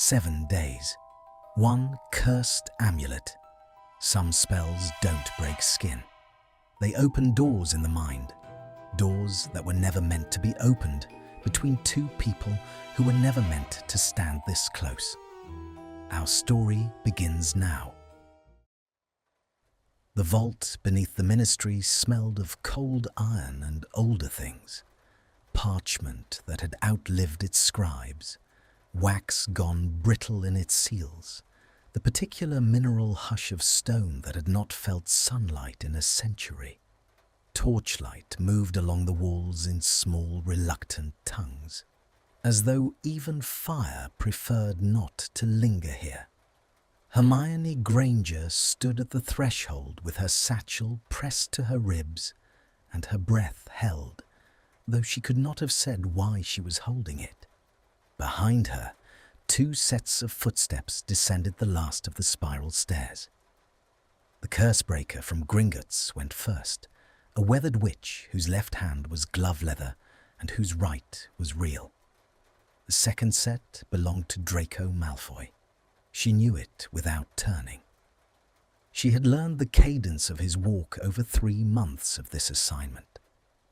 7 days. One cursed amulet. Some spells don't break skin. They open doors in the mind. Doors that were never meant to be opened between two people who were never meant to stand this close. Our story begins now. The vault beneath the ministry smelled of cold iron and older things. Parchment that had outlived its scribes. Wax gone brittle in its seals. The particular mineral hush of stone that had not felt sunlight in a century. Torchlight moved along the walls in small, reluctant tongues, as though even fire preferred not to linger here. Hermione Granger stood at the threshold with her satchel pressed to her ribs and her breath held, though she could not have said why she was holding it. Behind her, 2 sets of footsteps descended the last of the spiral stairs. The Cursebreaker from Gringotts went first, a weathered witch whose left hand was glove leather and whose right was real. The second set belonged to Draco Malfoy. She knew it without turning. She had learned the cadence of his walk over 3 months of this assignment.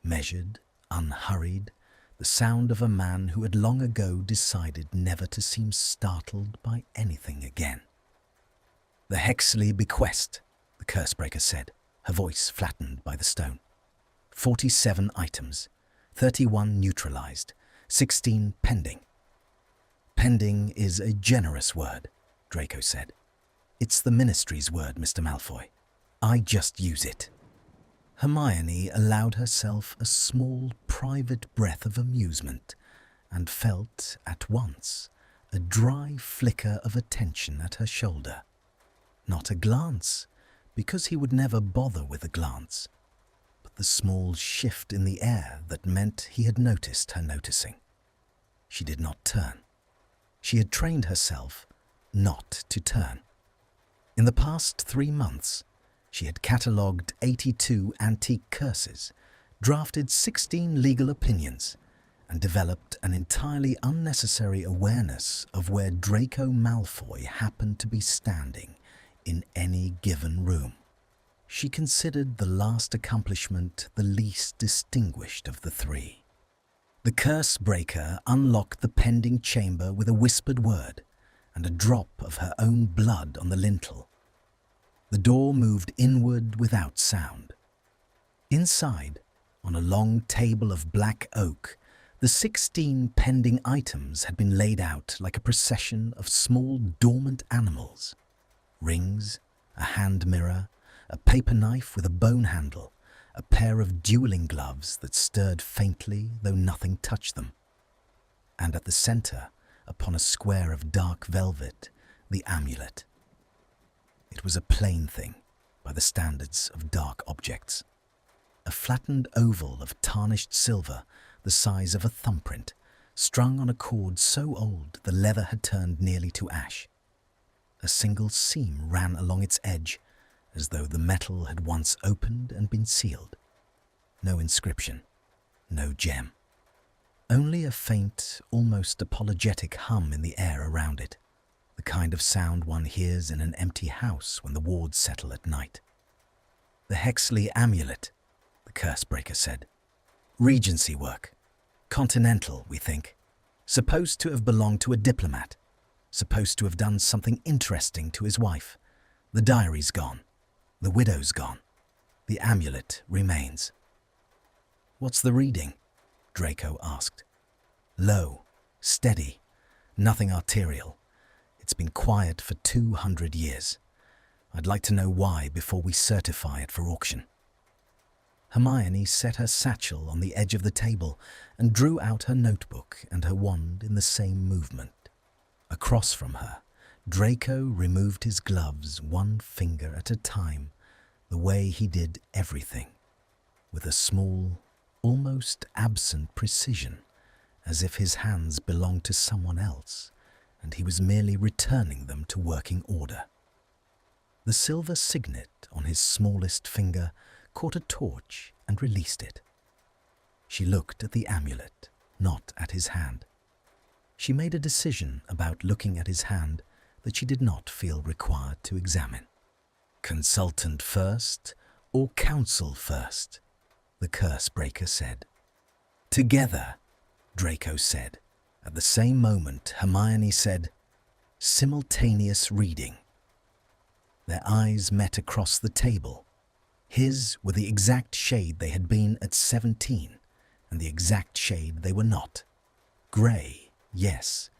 Measured, unhurried, the sound of a man who had long ago decided never to seem startled by anything again. "The Hexley bequest," the Cursebreaker said, her voice flattened by the stone. 47 items, 31 neutralized, 16 pending. "Pending is a generous word," Draco said. "It's the ministry's word, Mr. Malfoy. I just use it." Hermione allowed herself a small, private breath of amusement and felt, at once, a dry flicker of attention at her shoulder. Not a glance, because he would never bother with a glance, but the small shift in the air that meant he had noticed her noticing. She did not turn. She had trained herself not to turn. In the past 3 months, she had catalogued 82 antique curses, drafted 16 legal opinions, and developed an entirely unnecessary awareness of where Draco Malfoy happened to be standing in any given room. She considered the last accomplishment the least distinguished of the 3. The Cursebreaker unlocked the pending chamber with a whispered word and a drop of her own blood on the lintel. The door moved inward without sound. Inside, on a long table of black oak, the 16 pending items had been laid out like a procession of small dormant animals. Rings, a hand mirror, a paper knife with a bone handle, a pair of dueling gloves that stirred faintly though nothing touched them. And at the center, upon a square of dark velvet, the amulet. It was a plain thing, by the standards of dark objects. A flattened oval of tarnished silver, the size of a thumbprint, strung on a cord so old the leather had turned nearly to ash. A single seam ran along its edge, as though the metal had once opened and been sealed. No inscription, no gem. Only a faint, almost apologetic hum in the air around it, the kind of sound one hears in an empty house when the wards settle at night. "The Hexley amulet," the Cursebreaker said. "Regency work. Continental, we think. Supposed to have belonged to a diplomat. Supposed to have done something interesting to his wife. The diary's gone. The widow's gone. The amulet remains." "What's the reading?" Draco asked. "Low, steady, nothing arterial. It's been quiet for 200 years. I'd like to know why before we certify it for auction." Hermione set her satchel on the edge of the table and drew out her notebook and her wand in the same movement. Across from her, Draco removed his gloves 1 finger at a time, the way he did everything, with a small, almost absent precision, as if his hands belonged to someone else, and he was merely returning them to working order. The silver signet on his smallest finger caught a torch and released it. She looked at the amulet, not at his hand. She made a decision about looking at his hand that she did not feel required to examine. "Consultant first or counsel first?" the curse breaker said. "Together," Draco said. At the same moment, Hermione said, "Simultaneous reading." Their eyes met across the table. His were the exact shade they had been at 17, and the exact shade they were not. Grey, yes,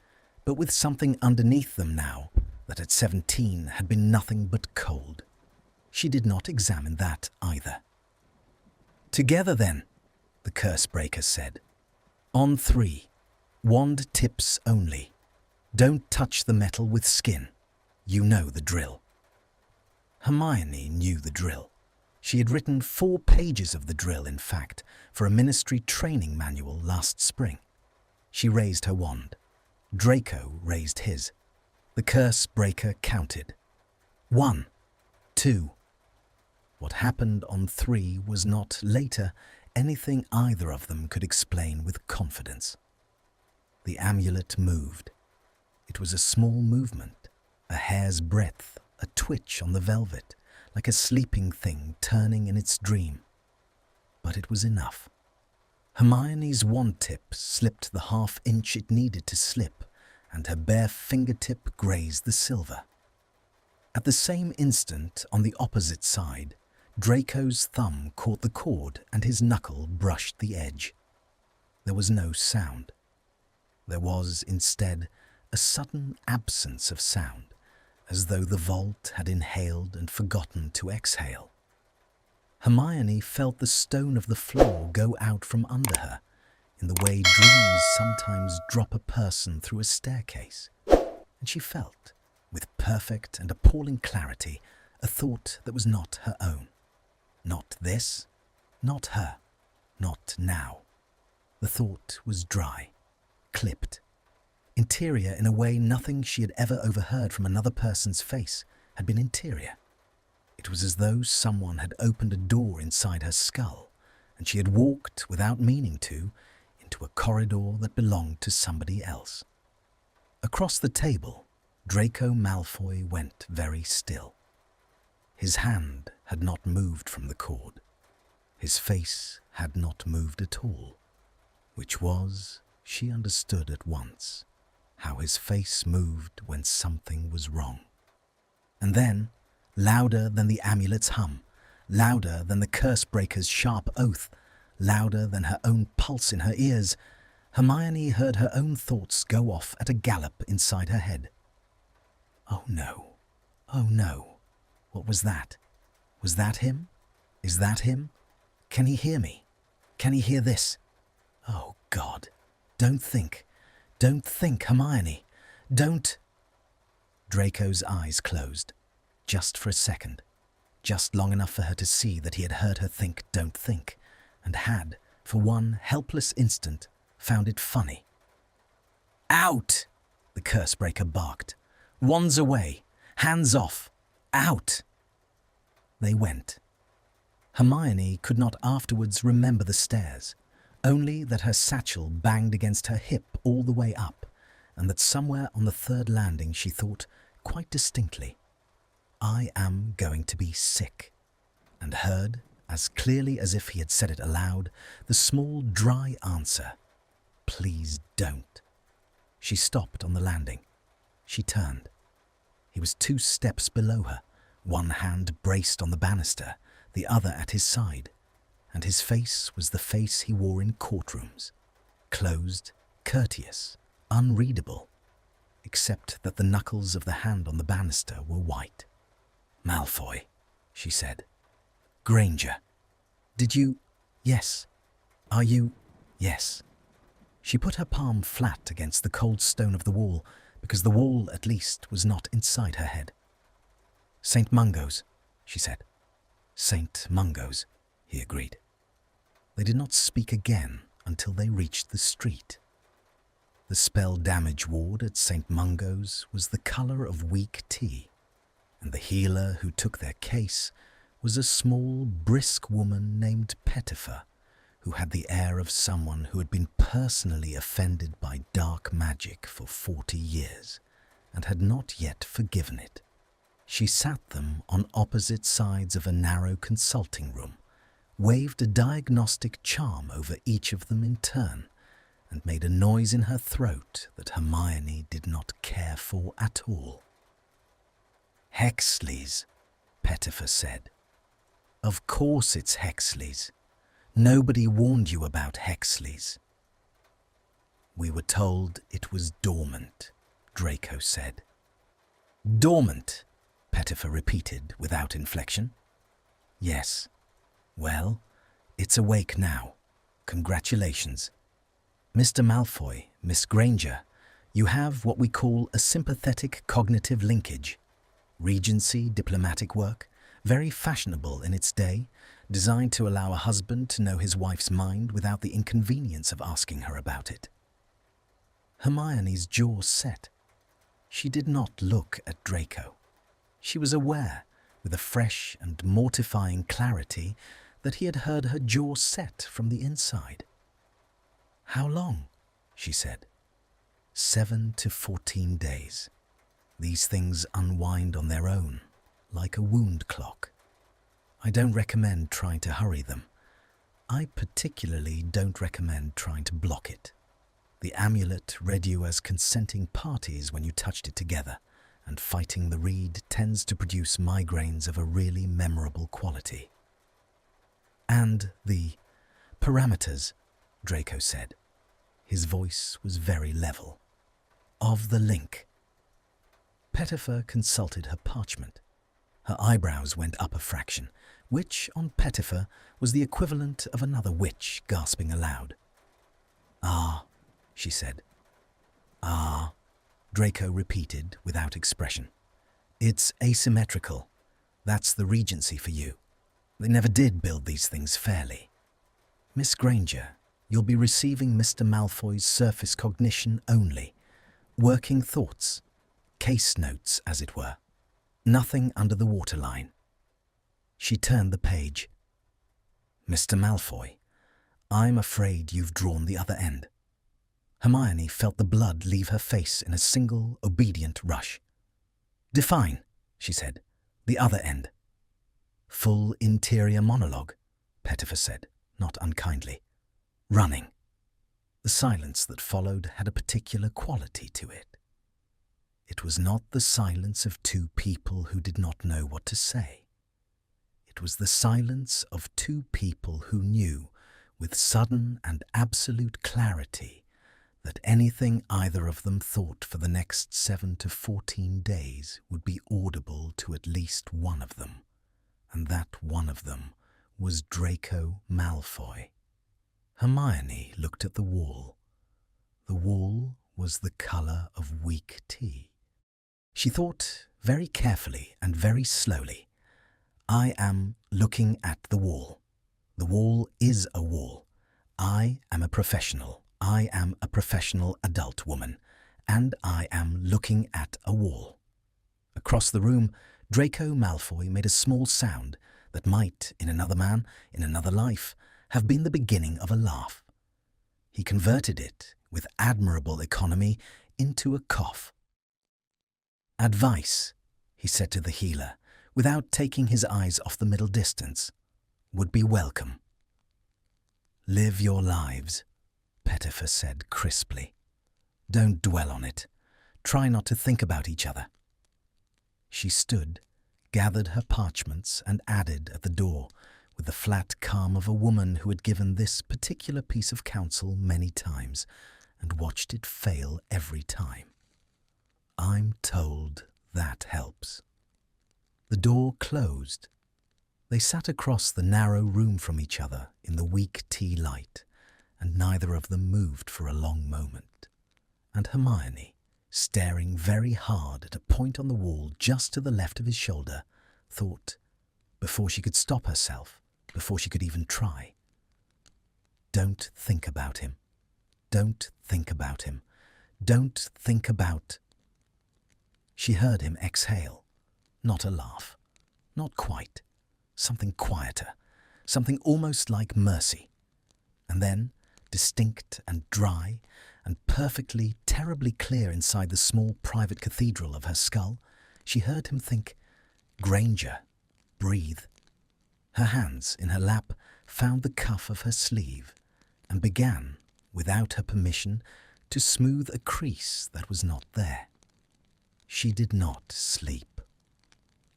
but with something underneath them now that at 17 had been nothing but cold. She did not examine that either. "Together then," the curse breaker said. "On 3. Wand tips only. Don't touch the metal with skin. You know the drill." Hermione knew the drill. She had written 4 pages of the drill, in fact, for a ministry training manual last spring. She raised her wand. Draco raised his. The curse breaker counted. 1, 2. What happened on 3 was not, later, anything either of them could explain with confidence. The amulet moved. It was a small movement, a hair's breadth, a twitch on the velvet, like a sleeping thing turning in its dream. But it was enough. Hermione's wand tip slipped the half-inch it needed to slip, and her bare fingertip grazed the silver. At the same instant, on the opposite side, Draco's thumb caught the cord and his knuckle brushed the edge. There was no sound. There was, instead, a sudden absence of sound, as though the vault had inhaled and forgotten to exhale. Hermione felt the stone of the floor go out from under her, in the way dreams sometimes drop a person through a staircase, and she felt, with perfect and appalling clarity, a thought that was not her own. Not this, not her, not now. The thought was dry, clipped, interior in a way nothing she had ever overheard from another person's face had been interior. It was as though someone had opened a door inside her skull, and she had walked, without meaning to, into a corridor that belonged to somebody else. Across the table, Draco Malfoy went very still. His hand had not moved from the cord. His face had not moved at all, which was, she understood at once, how his face moved when something was wrong. And then, louder than the amulet's hum, louder than the curse breaker's sharp oath, louder than her own pulse in her ears, Hermione heard her own thoughts go off at a gallop inside her head. Oh no, oh no. What was that? Was that him? Is that him? Can he hear me? Can he hear this? Oh God, don't think, Hermione, don't. Draco's eyes closed, just for a second, just long enough for her to see that he had heard her think "don't think," and had, for one helpless instant, found it funny. "Out!" the cursebreaker barked. "Wands away! Hands off! Out!" They went. Hermione could not afterwards remember the stairs, only that her satchel banged against her hip all the way up, and that somewhere on the 3rd landing she thought, quite distinctly, "I am going to be sick," and heard, as clearly as if he had said it aloud, the small dry answer, "Please don't." She stopped on the landing. She turned. He was 2 steps below her, one hand braced on the banister, the other at his side, and his face was the face he wore in courtrooms, closed, courteous, unreadable, except that the knuckles of the hand on the banister were white. "Malfoy," she said. "Granger. Did you—" "Yes." "Are you—" "Yes." She put her palm flat against the cold stone of the wall, because the wall, at least, was not inside her head. "St. Mungo's," she said. "St. Mungo's," he agreed. They did not speak again until they reached the street. The spell damage ward at St. Mungo's was the colour of weak tea, and the healer who took their case was a small, brisk woman named Pettifer, who had the air of someone who had been personally offended by dark magic for 40 years and had not yet forgiven it. She sat them on opposite sides of a narrow consulting room, waved a diagnostic charm over each of them in turn, and made a noise in her throat that Hermione did not care for at all. "Hexleys," Pettifer said. "Of course it's Hexleys. Nobody warned you about Hexleys." "We were told it was dormant," Draco said. "Dormant," Pettifer repeated without inflection. "Yes. Well, it's awake now. Congratulations. Mr. Malfoy, Miss Granger, you have what we call a sympathetic cognitive linkage. Regency diplomatic work, very fashionable in its day, designed to allow a husband to know his wife's mind without the inconvenience of asking her about it." Hermione's jaw set. She did not look at Draco. She was aware, with a fresh and mortifying clarity, that he had heard her jaw set from the inside. "How long?" she said. 7 to 14 days. These things unwind on their own, like a wound clock. I don't recommend trying to hurry them. I particularly don't recommend trying to block it. The amulet read you as consenting parties when you touched it together, and fighting the reed tends to produce migraines of a really memorable quality. "And the parameters," Draco said. His voice was very level. "Of the link." Pettifer consulted her parchment. Her eyebrows went up a fraction, which, on Pettifer, was the equivalent of another witch gasping aloud. "Ah," she said. "Ah," Draco repeated without expression. "It's asymmetrical. That's the Regency for you. They never did build these things fairly. Miss Granger, you'll be receiving Mr. Malfoy's surface cognition only. Working thoughts. Case notes, as it were. Nothing under the waterline." She turned the page. "Mr. Malfoy, I'm afraid you've drawn the other end." Hermione felt the blood leave her face in a single, obedient rush. "Define," she said. "The other end." "Full interior monologue," Pettifer said, not unkindly. "Running." The silence that followed had a particular quality to it. It was not the silence of two people who did not know what to say. It was the silence of two people who knew, with sudden and absolute clarity, that anything either of them thought for the next 7 to 14 days would be audible to at least one of them, and that one of them was Draco Malfoy. Hermione looked at the wall. The wall was the colour of weak tea. She thought very carefully and very slowly. I am looking at the wall. The wall is a wall. I am a professional. I am a professional adult woman, and I am looking at a wall. Across the room, Draco Malfoy made a small sound that might, in another man, in another life, have been the beginning of a laugh. He converted it, with admirable economy, into a cough. "Advice," he said to the healer, without taking his eyes off the middle distance, "would be welcome." "Live your lives," Pettifer said crisply. "Don't dwell on it. Try not to think about each other." She stood, gathered her parchments, and added at the door, with the flat calm of a woman who had given this particular piece of counsel many times, and watched it fail every time. "I'm told that helps." The door closed. They sat across the narrow room from each other in the weak tea light, and neither of them moved for a long moment. And Hermione, staring very hard at a point on the wall just to the left of his shoulder, thought, before she could stop herself, before she could even try, "Don't think about him. Don't think about him. Don't think about—" She heard him exhale. Not a laugh. Not quite. Something quieter. Something almost like mercy. And then, distinct and dry, and perfectly, terribly clear inside the small private cathedral of her skull, she heard him think, "Granger, breathe." Her hands, in her lap, found the cuff of her sleeve and began, without her permission, to smooth a crease that was not there. She did not sleep.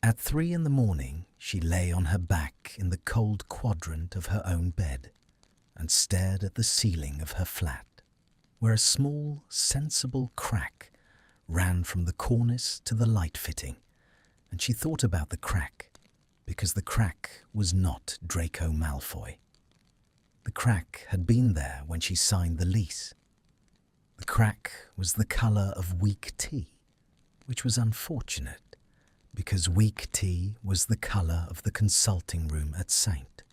At 3 in the morning, she lay on her back in the cold quadrant of her own bed and stared at the ceiling of her flat, where a small, sensible crack ran from the cornice to the light fitting, and she thought about the crack because the crack was not Draco Malfoy. The crack had been there when she signed the lease. The crack was the colour of weak tea, which was unfortunate because weak tea was the colour of the consulting room at St.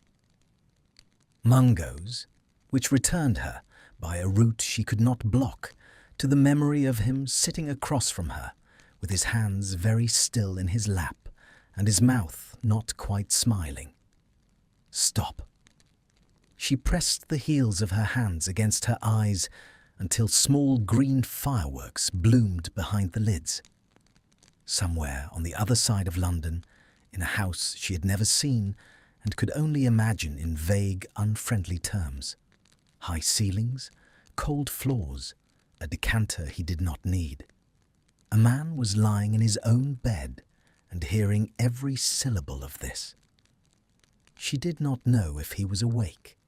Mungo's, which returned her, by a route she could not block, to the memory of him sitting across from her, with his hands very still in his lap and his mouth not quite smiling. Stop. She pressed the heels of her hands against her eyes until small green fireworks bloomed behind the lids. Somewhere on the other side of London, in a house she had never seen and could only imagine in vague, unfriendly terms. High ceilings, cold floors, a decanter he did not need. A man was lying in his own bed and hearing every syllable of this. She did not know if he was awake.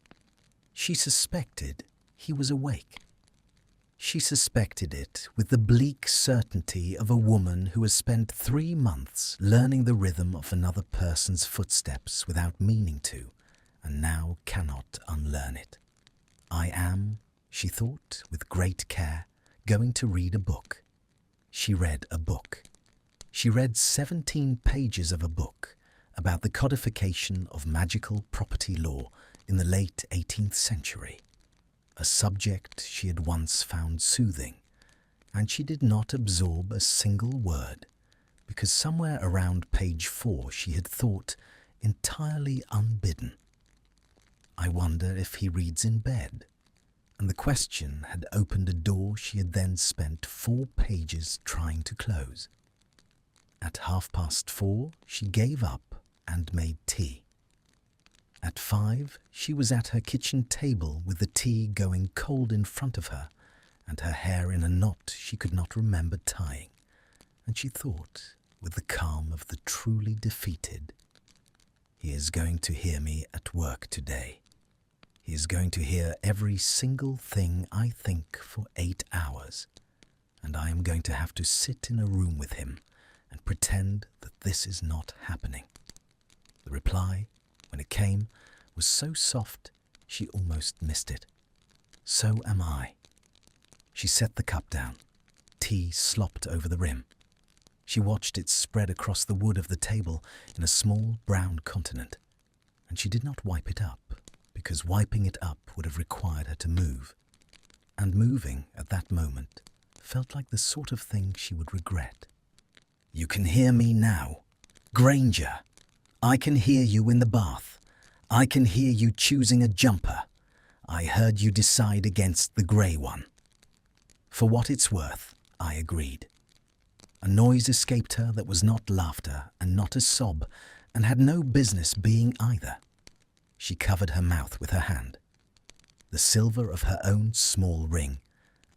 She suspected he was awake. She suspected it with the bleak certainty of a woman who has spent 3 months learning the rhythm of another person's footsteps without meaning to, and now cannot unlearn it. I am, she thought with great care, going to read a book. She read a book. She read 17 pages of a book about the codification of magical property law in the late 18th century, a subject she had once found soothing, and she did not absorb a single word, because somewhere around page 4 she had thought, entirely unbidden, "I wonder if he reads in bed," and the question had opened a door she had then spent 4 pages trying to close. At 4:30 she gave up and made tea. At 5 she was at her kitchen table with the tea going cold in front of her and her hair in a knot she could not remember tying, and she thought, with the calm of the truly defeated, "He is going to hear me at work today. He is going to hear every single thing I think for 8 hours, and I am going to have to sit in a room with him and pretend that this is not happening." The reply, when it came, was so soft she almost missed it. "So am I." She set the cup down. Tea slopped over the rim. She watched it spread across the wood of the table in a small brown continent, and she did not wipe it up, because wiping it up would have required her to move, and moving at that moment felt like the sort of thing she would regret. "You can hear me now. Granger, I can hear you in the bath. I can hear you choosing a jumper. I heard you decide against the grey one." For what it's worth, I agreed. A noise escaped her that was not laughter and not a sob, and had no business being either. She covered her mouth with her hand. The silver of her own small ring,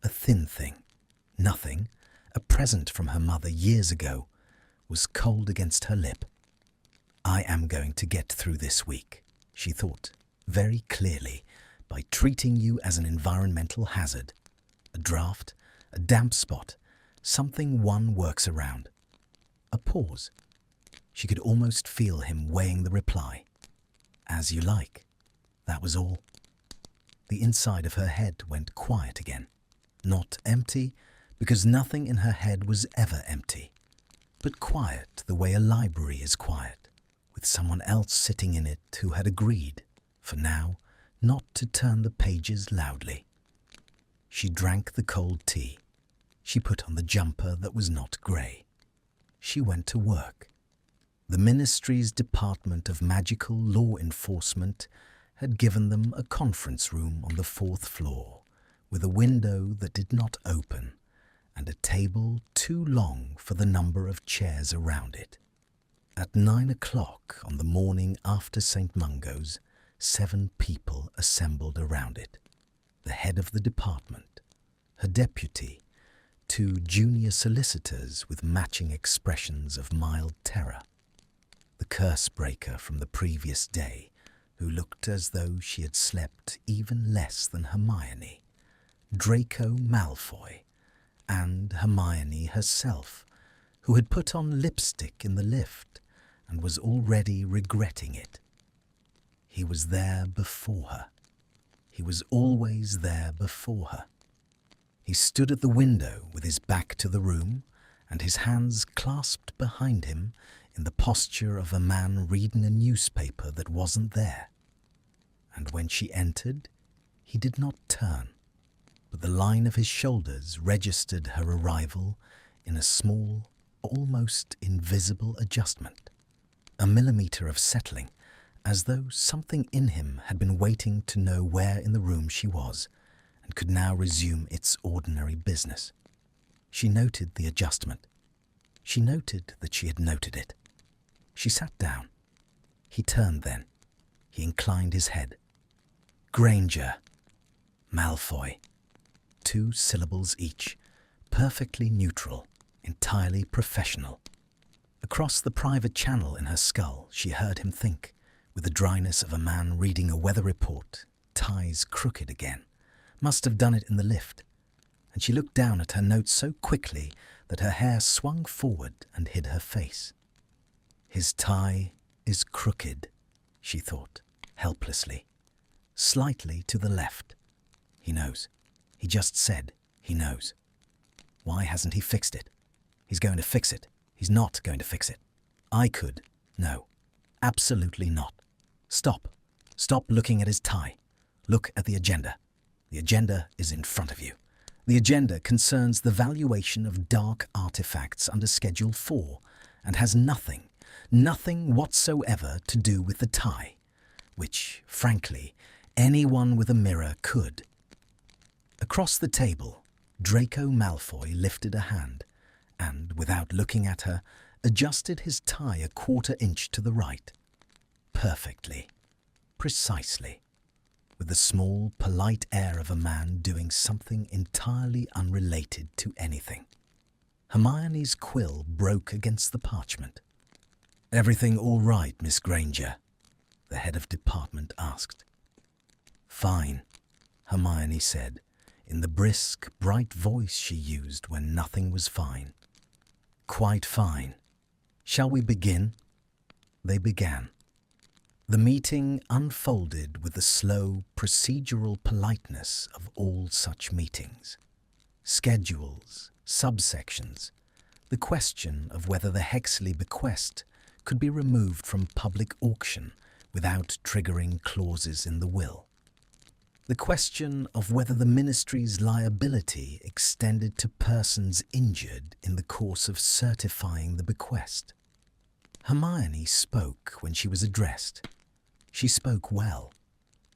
a thin thing, nothing, a present from her mother years ago, was cold against her lip. "I am going to get through this week," she thought, very clearly, "by treating you as an environmental hazard. A draft, a damp spot, something one works around." A pause. She could almost feel him weighing the reply. "As you like." That was all. The inside of her head went quiet again. Not empty, because nothing in her head was ever empty, but quiet the way a library is quiet, with someone else sitting in it who had agreed, for now, not to turn the pages loudly. She drank the cold tea. She put on the jumper that was not grey. She went to work. The Ministry's Department of Magical Law Enforcement had given them a conference room on the 4th floor, with a window that did not open and a table too long for the number of chairs around it. At 9 o'clock on the morning after St. Mungo's, 7 people assembled around it. The head of the department, her deputy, 2 junior solicitors with matching expressions of mild terror, the curse breaker from the previous day, who looked as though she had slept even less than Hermione, Draco Malfoy, and Hermione herself, who had put on lipstick in the lift and was already regretting it. He was there before her. He was always there before her. He stood at the window with his back to the room and his hands clasped behind him in the posture of a man reading a newspaper that wasn't there. And when she entered, he did not turn, but the line of his shoulders registered her arrival in a small, almost invisible adjustment, a millimetre of settling, as though something in him had been waiting to know where in the room she was and could now resume its ordinary business. She noted the adjustment. She noted that she had noted it. She sat down. He turned then. He inclined his head. Granger. Malfoy. 2 syllables each, perfectly neutral, entirely professional. Across the private channel in her skull, she heard him think, with the dryness of a man reading a weather report, ties crooked again. Must have done it in the lift. And she looked down at her notes so quickly that her hair swung forward and hid her face. His tie is crooked, she thought, helplessly. Slightly to the left. He knows. He just said he knows. Why hasn't he fixed it? He's going to fix it. He's not going to fix it. I could. No. Absolutely not. Stop. Stop looking at his tie. Look at the agenda. The agenda is in front of you. The agenda concerns the valuation of dark artifacts under Schedule 4 and has nothing whatsoever to do with the tie, which, frankly, anyone with a mirror could. Across the table, Draco Malfoy lifted a hand and, without looking at her, adjusted his tie a 1/4 inch to the right. Perfectly. Precisely. With the small, polite air of a man doing something entirely unrelated to anything. Hermione's quill broke against the parchment. "Everything all right, Miss Granger?" the head of department asked. "Fine," Hermione said, in the brisk, bright voice she used when nothing was fine. "Quite fine. Shall we begin?" They began. The meeting unfolded with the slow, procedural politeness of all such meetings. Schedules, subsections, the question of whether the Hexley bequest could be removed from public auction without triggering clauses in the will. The question of whether the ministry's liability extended to persons injured in the course of certifying the bequest. Hermione spoke when she was addressed. She spoke well.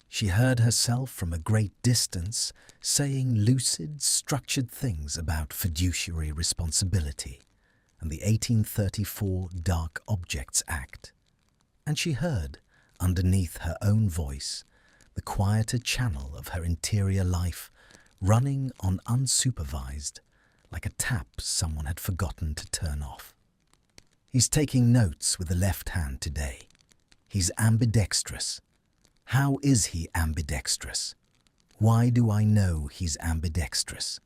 She heard herself from a great distance saying lucid, structured things about fiduciary responsibility and the 1834 Dark Objects Act. And she heard, underneath her own voice, the quieter channel of her interior life running on unsupervised, like a tap someone had forgotten to turn off. He's taking notes with the left hand today. He's ambidextrous. How is he ambidextrous? Why do I know he's ambidextrous?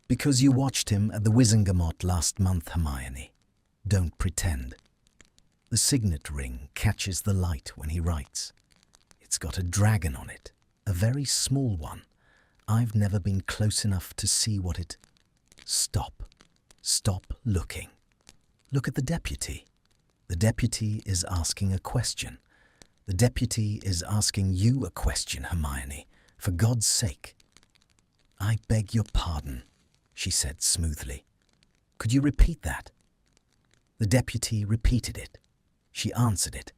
Because you watched him at the Wizengamot last month, Hermione. Don't pretend. The signet ring catches the light when he writes. It's got a dragon on it, a very small one. I've never been close enough to see what it... Stop. Stop looking. Look at the deputy. The deputy is asking a question. The deputy is asking you a question, Hermione, for God's sake. "I beg your pardon," she said smoothly. "Could you repeat that?" The deputy repeated it. She answered it.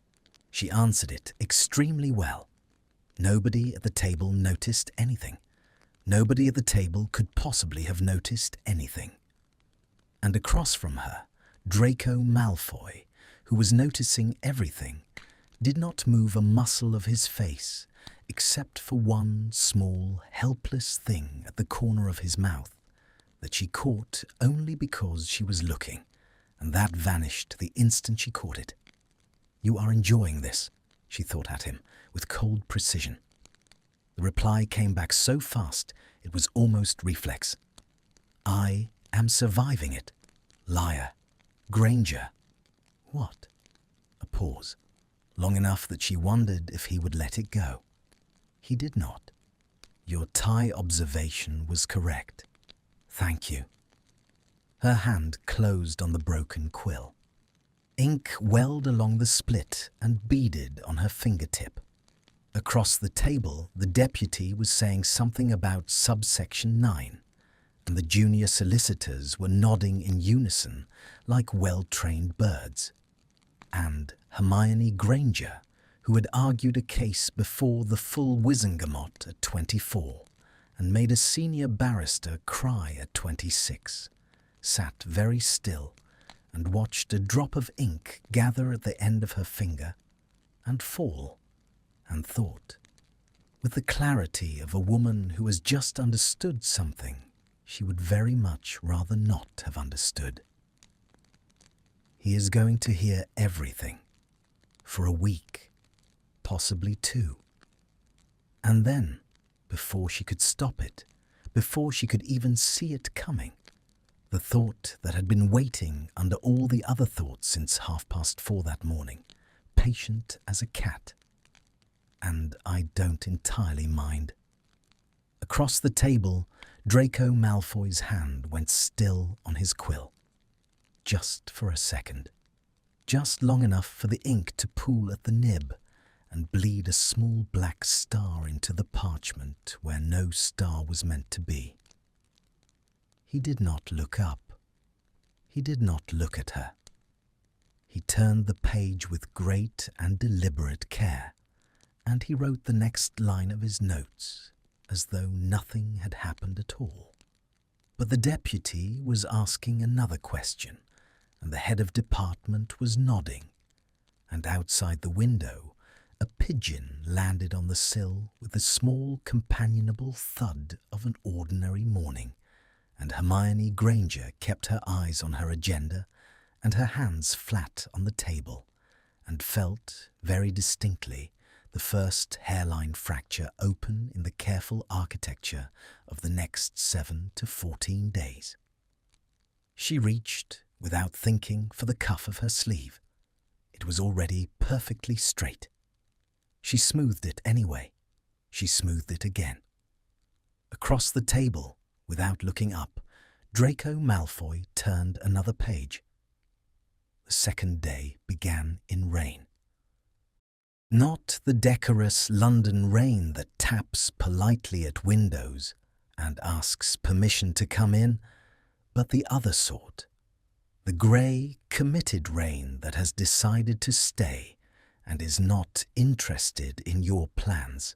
She answered it extremely well. Nobody at the table noticed anything. Nobody at the table could possibly have noticed anything. And across from her, Draco Malfoy, who was noticing everything, did not move a muscle of his face except for one small, helpless thing at the corner of his mouth that she caught only because she was looking, and that vanished the instant she caught it. "You are enjoying this," she thought at him with cold precision. The reply came back so fast it was almost reflex. "I am surviving it. Liar. Granger." What? A pause, long enough that she wondered if he would let it go. He did not. "Your tie observation was correct. Thank you." Her hand closed on the broken quill. Ink welled along the split and beaded on her fingertip. Across the table, the deputy was saying something about subsection 9, and the junior solicitors were nodding in unison like well-trained birds. And Hermione Granger, who had argued a case before the full Wizengamot at 24 and made a senior barrister cry at 26, sat very still and watched a drop of ink gather at the end of her finger and fall, and thought, with the clarity of a woman who has just understood something she would very much rather not have understood. He is going to hear everything, for a week, possibly 2. And then, before she could stop it, before she could even see it coming, the thought that had been waiting under all the other thoughts since 4:30 that morning, patient as a cat. And I don't entirely mind. Across the table, Draco Malfoy's hand went still on his quill. Just for a second. Just long enough for the ink to pool at the nib and bleed a small black star into the parchment where no star was meant to be. He did not look up. He did not look at her. He turned the page with great and deliberate care, and he wrote the next line of his notes as though nothing had happened at all. But the deputy was asking another question, and the head of department was nodding, and outside the window a pigeon landed on the sill with the small companionable thud of an ordinary morning, and Hermione Granger kept her eyes on her agenda and her hands flat on the table, and felt very distinctly the first hairline fracture open in the careful architecture of the next 7 to 14 days. She reached, without thinking, for the cuff of her sleeve. It was already perfectly straight. She smoothed it anyway. She smoothed it again. Across the table, without looking up, Draco Malfoy turned another page. The second day began in rain. Not the decorous London rain that taps politely at windows and asks permission to come in, but the other sort. The grey, committed rain that has decided to stay and is not interested in your plans.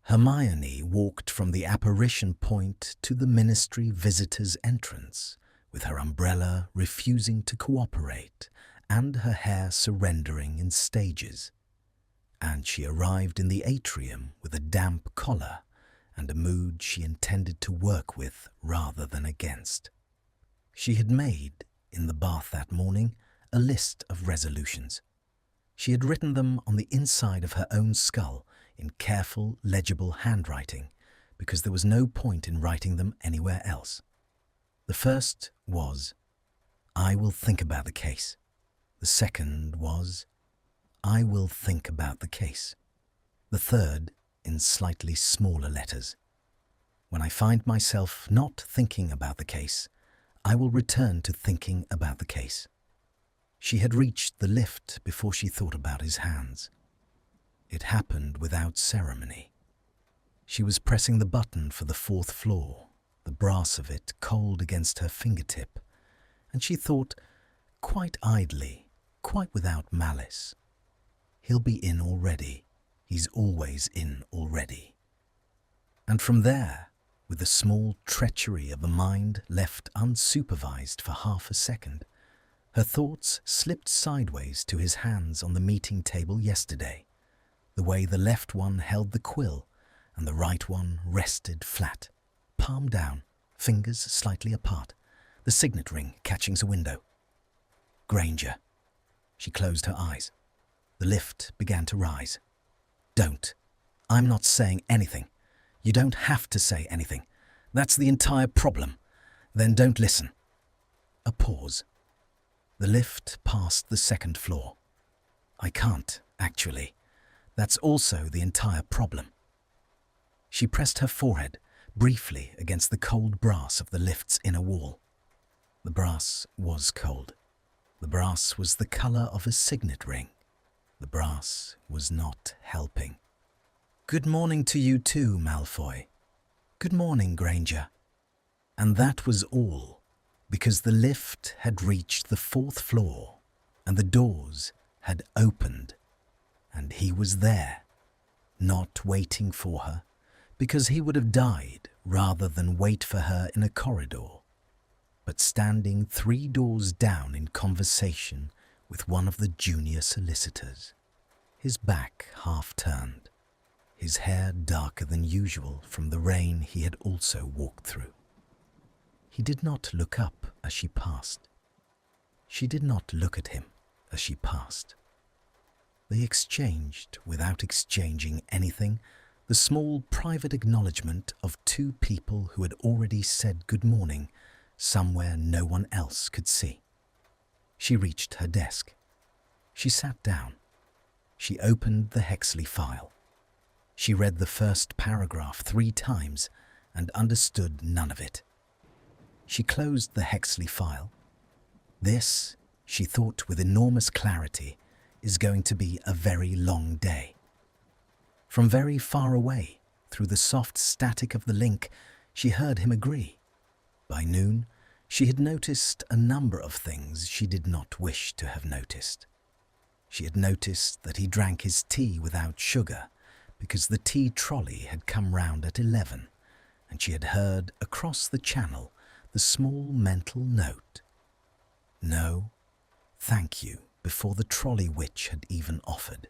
Hermione walked from the apparition point to the ministry visitor's entrance, with her umbrella refusing to cooperate and her hair surrendering in stages. And she arrived in the atrium with a damp collar and a mood she intended to work with rather than against. She had made, in the bath that morning, a list of resolutions. She had written them on the inside of her own skull in careful, legible handwriting, because there was no point in writing them anywhere else. The first was, "I will think about the case." The second was, "I will think about the case." The third, in slightly smaller letters, "When I find myself not thinking about the case, I will return to thinking about the case." She had reached the lift before she thought about his hands. It happened without ceremony. She was pressing the button for the 4th floor, the brass of it cold against her fingertip, and she thought, quite idly, quite without malice, "He'll be in already. he's always in already. And from there, with the small treachery of a mind left unsupervised for half a second, her thoughts slipped sideways to his hands on the meeting table yesterday, the way the left one held the quill and the right one rested flat, palm down, fingers slightly apart, the signet ring catching the window. Granger. She closed her eyes. The lift began to rise. Don't. I'm not saying anything. You don't have to say anything. That's the entire problem. Then don't listen. A pause. The lift passed the second floor. I can't, actually. That's also the entire problem. She pressed her forehead briefly against the cold brass of the lift's inner wall. The brass was cold. The brass was the colour of a signet ring. The brass was not helping. Good morning to you too, Malfoy. Good morning, Granger. And that was all, because the lift had reached the fourth floor and the doors had opened, and he was there, not waiting for her, because he would have died rather than wait for her in a corridor, but standing 3 doors down in conversation with one of the junior solicitors, his back half turned, his hair darker than usual from the rain he had also walked through. He did not look up as she passed. She did not look at him as she passed. They exchanged, without exchanging anything, the small private acknowledgement of 2 people who had already said good morning somewhere no one else could see. She reached her desk. She sat down. She opened the Hexley file. She read the first paragraph 3 times and understood none of it. She closed the Hexley file. This, she thought with enormous clarity, is going to be a very long day. From very far away, through the soft static of the link, she heard him agree. By noon, she had noticed a number of things she did not wish to have noticed. She had noticed that he drank his tea without sugar because the tea trolley had come round at 11, and she had heard across the channel the small mental note, "No, thank you," before the trolley witch had even offered.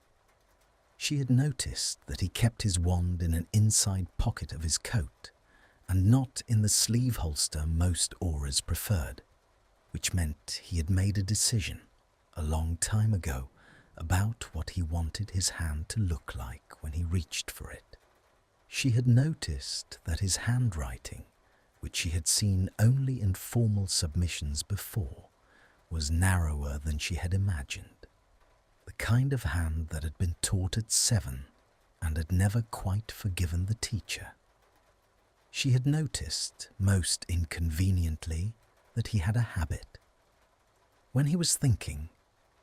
She had noticed that he kept his wand in an inside pocket of his coat and not in the sleeve holster most auras preferred, which meant he had made a decision a long time ago about what he wanted his hand to look like when he reached for it. She had noticed that his handwriting, which she had seen only in formal submissions before, was narrower than she had imagined. The kind of hand that had been taught at 7 and had never quite forgiven the teacher. She had noticed, most inconveniently, that he had a habit. When he was thinking,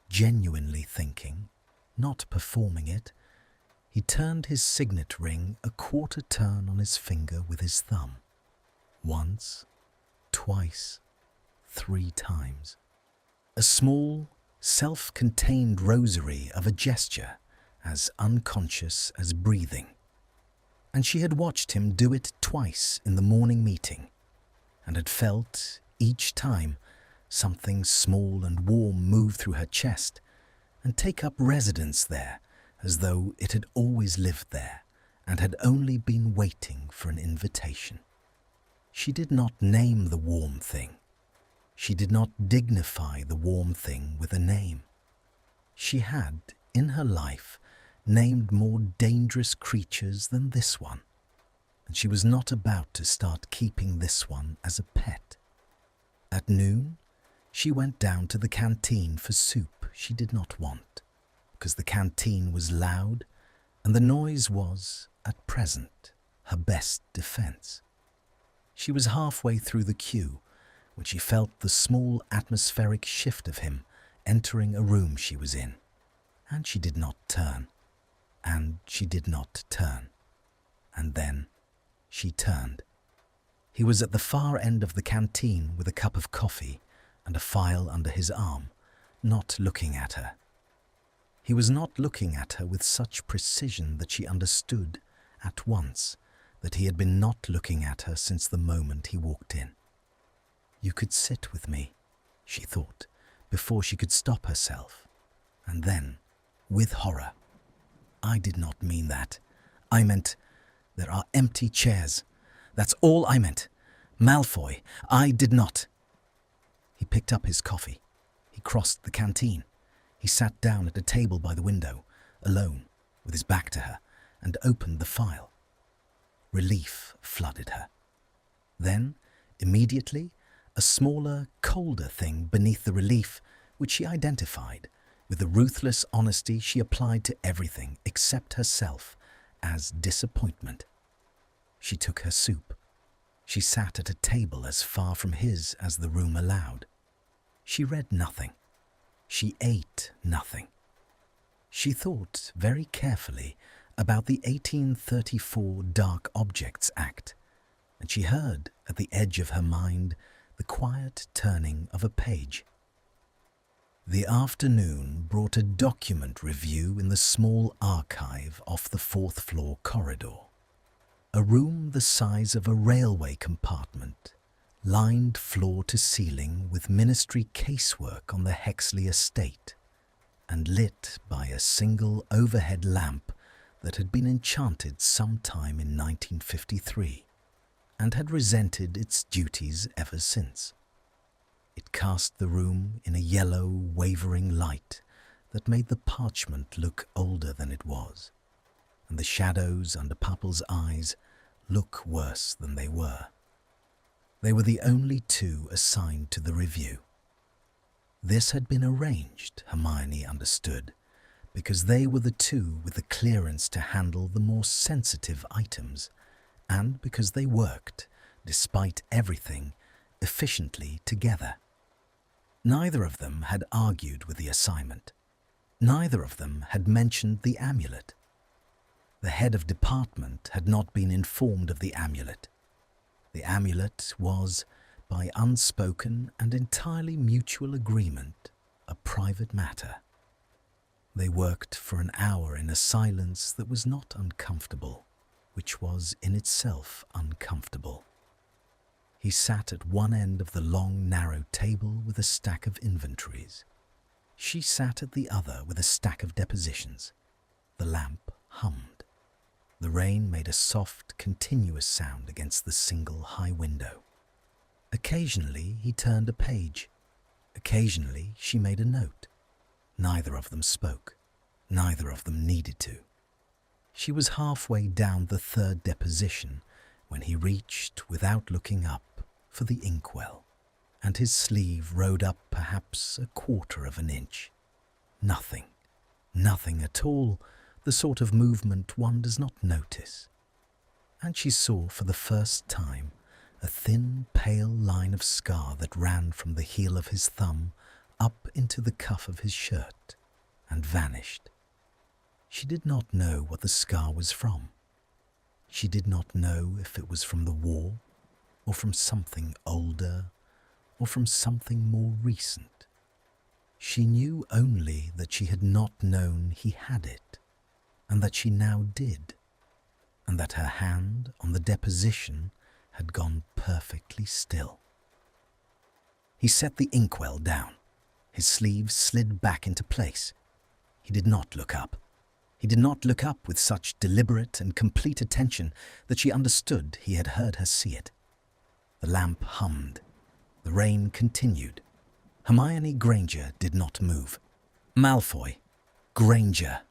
genuinely thinking, not performing it, he turned his signet ring a quarter turn on his finger with his thumb. Once, twice, 3 times. A small, self-contained rosary of a gesture as unconscious as breathing. And she had watched him do it twice in the morning meeting, and had felt, each time, something small and warm move through her chest and take up residence there as though it had always lived there and had only been waiting for an invitation. She did not name the warm thing. She did not dignify the warm thing with a name. She had, in her life, named more dangerous creatures than this one, and she was not about to start keeping this one as a pet. At noon, she went down to the canteen for soup she did not want, because the canteen was loud and the noise was, at present, her best defense. She was halfway through the queue when she felt the small atmospheric shift of him entering a room she was in, and she did not turn, and she did not turn, and then she turned. He was at the far end of the canteen with a cup of coffee and a file under his arm, not looking at her. He was not looking at her with such precision that she understood at once that he had been not looking at her since the moment he walked in. "You could sit with me," she thought, before she could stop herself. And then, with horror, "I did not mean that. I meant, there are empty chairs. That's all I meant. Malfoy, I did not." He picked up his coffee. He crossed the canteen. He sat down at a table by the window, alone, with his back to her, and opened the file. Relief flooded her. Then, immediately, a smaller, colder thing beneath the relief, which she identified, with the ruthless honesty she applied to everything except herself, as disappointment. She took her soup. She sat at a table as far from his as the room allowed. She read nothing. She ate nothing. She thought very carefully about the 1834 Dark Objects Act, and she heard at the edge of her mind the quiet turning of a page. The afternoon brought a document review in the small archive off the fourth-floor corridor. A room the size of a railway compartment, lined floor to ceiling with ministry casework on the Hexley estate, and lit by a single overhead lamp that had been enchanted sometime in 1953, and had resented its duties ever since. It cast the room in a yellow, wavering light that made the parchment look older than it was, and the shadows under Papple's eyes look worse than they were. They were the only two assigned to the review. This had been arranged, Hermione understood, because they were the two with the clearance to handle the more sensitive items, and because they worked, despite everything, efficiently together. Neither of them had argued with the assignment. Neither of them had mentioned the amulet. The head of department had not been informed of the amulet. The amulet was, by unspoken and entirely mutual agreement, a private matter. They worked for an hour in a silence that was not uncomfortable, which was in itself uncomfortable. He sat at one end of the long, narrow table with a stack of inventories. She sat at the other with a stack of depositions. The lamp hummed. The rain made a soft, continuous sound against the single high window. Occasionally he turned a page. Occasionally she made a note. Neither of them spoke. Neither of them needed to. She was halfway down the third deposition when he reached, without looking up, for the inkwell, and his sleeve rode up perhaps a quarter of an inch. Nothing. Nothing at all, the sort of movement one does not notice. And she saw for the first time a thin, pale line of scar that ran from the heel of his thumb up into the cuff of his shirt and vanished. She did not know what the scar was from. She did not know if it was from the war, or from something older, or from something more recent. She knew only that she had not known he had it, and that she now did, and that her hand on the deposition had gone perfectly still. He set the inkwell down. His sleeve slid back into place. He did not look up. He did not look up with such deliberate and complete attention that she understood he had heard her see it. The lamp hummed. The rain continued. Hermione Granger did not move. Malfoy. Granger.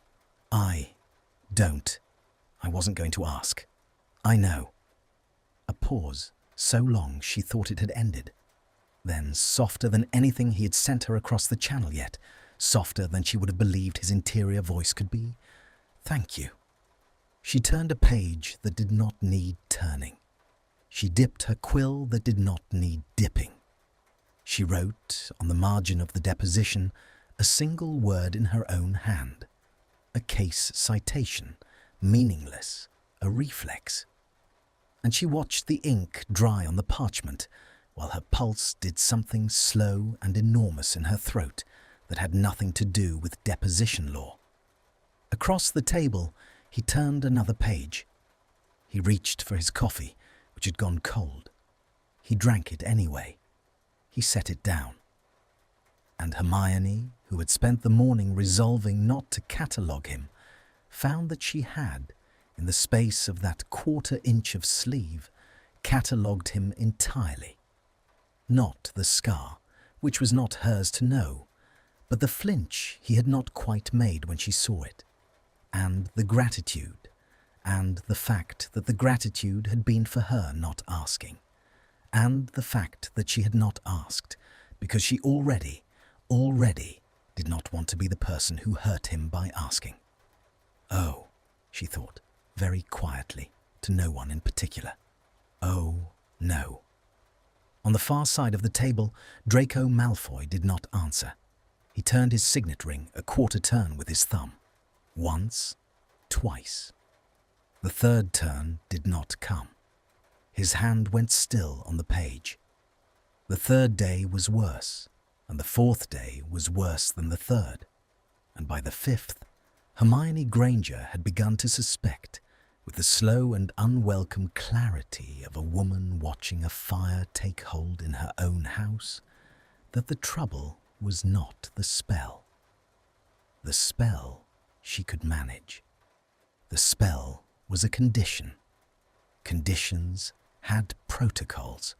I wasn't going to ask. I know. A pause, so long she thought it had ended. Then, softer than anything he had sent her across the channel yet, softer than she would have believed his interior voice could be, "Thank you." She turned a page that did not need turning. She dipped her quill that did not need dipping. She wrote, on the margin of the deposition, a single word in her own hand. A case citation, meaningless, a reflex. And she watched the ink dry on the parchment, while her pulse did something slow and enormous in her throat that had nothing to do with deposition law. Across the table, he turned another page. He reached for his coffee, which had gone cold. He drank it anyway. He set it down. And Hermione, who had spent the morning resolving not to catalogue him, found that she had, in the space of that quarter-inch of sleeve, catalogued him entirely. Not the scar, which was not hers to know, but the flinch he had not quite made when she saw it, and the gratitude, and the fact that the gratitude had been for her not asking, and the fact that she had not asked because she already did not want to be the person who hurt him by asking. Oh, she thought, very quietly, to no one in particular. Oh, no. On the far side of the table, Draco Malfoy did not answer. He turned his signet ring a quarter turn with his thumb. Once, twice. The third turn did not come. His hand went still on the page. The third day was worse, and the fourth day was worse than the third. And by the fifth, Hermione Granger had begun to suspect, with the slow and unwelcome clarity of a woman watching a fire take hold in her own house, that the trouble was not the spell. The spell she could manage. The spell was a condition. Conditions had protocols.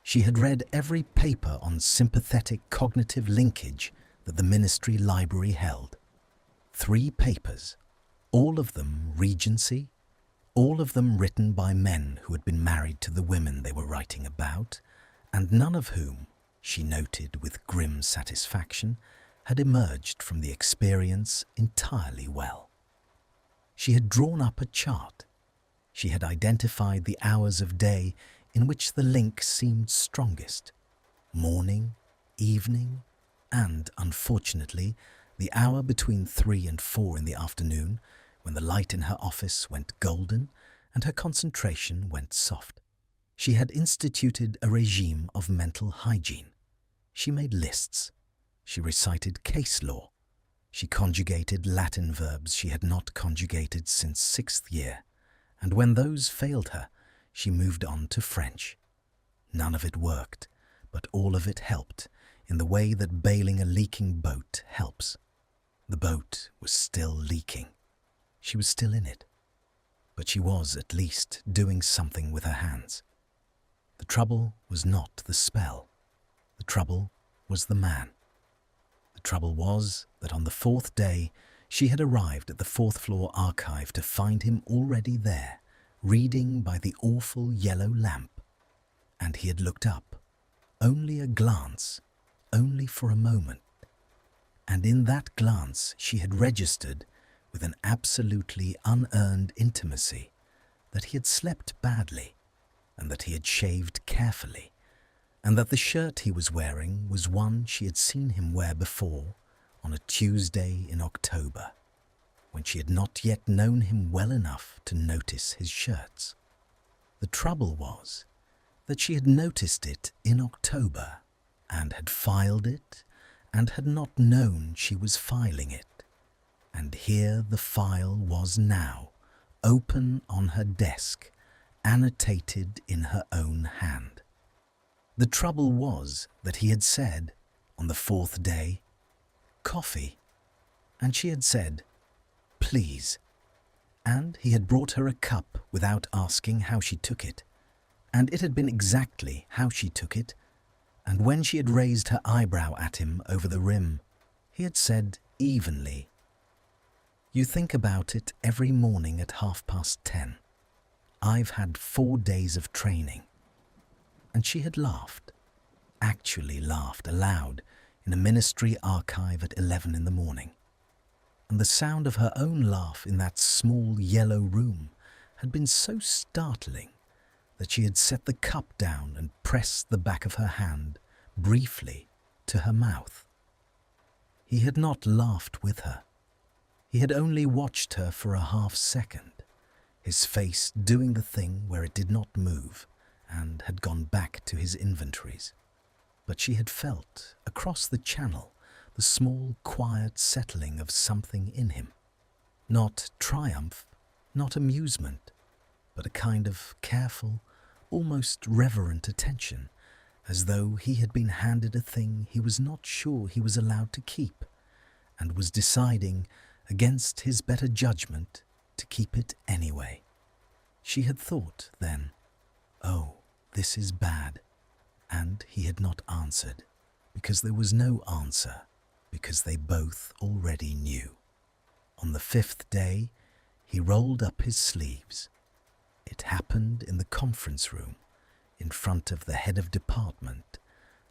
She had read every paper on sympathetic cognitive linkage that the Ministry Library held. 3 papers, all of them Regency, all of them written by men who had been married to the women they were writing about, and none of whom, she noted with grim satisfaction, had emerged from the experience entirely well. She had drawn up a chart. She had identified the hours of day in which the link seemed strongest: morning, evening, and, unfortunately, the hour between 3 and 4 in the afternoon, when the light in her office went golden and her concentration went soft. She had instituted a regime of mental hygiene. She made lists. She recited case law. She conjugated Latin verbs she had not conjugated since 6th year, and when those failed her, she moved on to French. None of it worked, but all of it helped, in the way that bailing a leaking boat helps. The boat was still leaking. She was still in it, but she was at least doing something with her hands. The trouble was not the spell. The trouble was the man. The trouble was that on the 4th day she had arrived at the 4th floor archive to find him already there, reading by the awful yellow lamp. And he had looked up, only a glance, only for a moment. And in that glance she had registered, with an absolutely unearned intimacy, that he had slept badly, and that he had shaved carefully, and that the shirt he was wearing was one she had seen him wear before on a Tuesday in October, when she had not yet known him well enough to notice his shirts. The trouble was that she had noticed it in October and had filed it and had not known she was filing it. And here the file was now, open on her desk, annotated in her own hand. The trouble was that he had said, on the 4th day, "Coffee," and she had said, "Please," and he had brought her a cup without asking how she took it, and it had been exactly how she took it, and when she had raised her eyebrow at him over the rim, he had said evenly, "You think about it every morning at 10:30. I've had 4 days of training." And she had laughed, actually laughed aloud in a ministry archive at 11 in the morning. And the sound of her own laugh in that small yellow room had been so startling that she had set the cup down and pressed the back of her hand briefly to her mouth. He had not laughed with her. He had only watched her for a half-second, his face doing the thing where it did not move, and had gone back to his inventories. But she had felt, across the channel, the small, quiet settling of something in him. Not triumph, not amusement, but a kind of careful, almost reverent attention, as though he had been handed a thing he was not sure he was allowed to keep, and was deciding, against his better judgment, to keep it anyway. She had thought, then, "Oh, this is bad," and he had not answered, because there was no answer, because they both already knew. On the 5th day, he rolled up his sleeves. It happened in the conference room, in front of the head of department,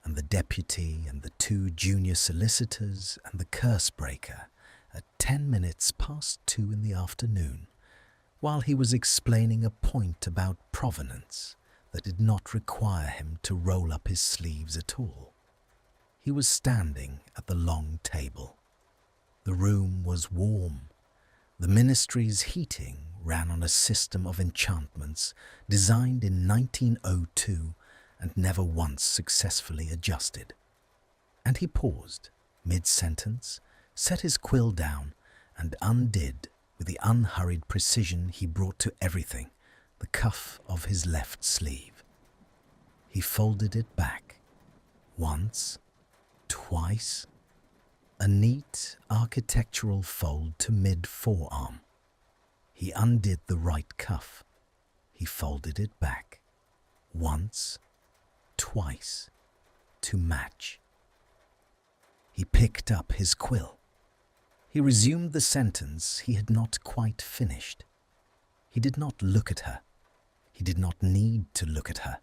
and the deputy and the 2 junior solicitors and the curse breaker at 10 minutes past 2 in the afternoon, while he was explaining a point about provenance that did not require him to roll up his sleeves at all. He was standing at the long table. The room was warm. The ministry's heating ran on a system of enchantments designed in 1902 and never once successfully adjusted. And he paused, mid-sentence, set his quill down, and undid, with the unhurried precision he brought to everything, the cuff of his left sleeve. He folded it back, once, twice, a neat architectural fold to mid-forearm. He undid the right cuff. He folded it back, once, twice, to match. He picked up his quill. He resumed the sentence he had not quite finished. He did not look at her. He did not need to look at her.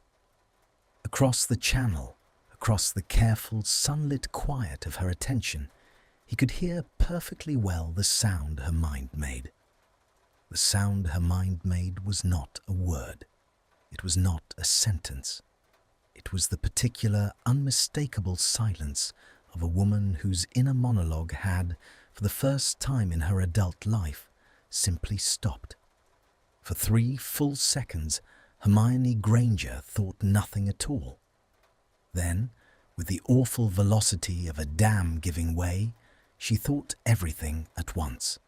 Across the channel, across the careful, sunlit quiet of her attention, he could hear perfectly well the sound her mind made. The sound her mind made was not a word. It was not a sentence. It was the particular, unmistakable silence of a woman whose inner monologue had, for the first time in her adult life, simply stopped. For 3 full seconds, Hermione Granger thought nothing at all. Then, with the awful velocity of a dam giving way, she thought everything at once.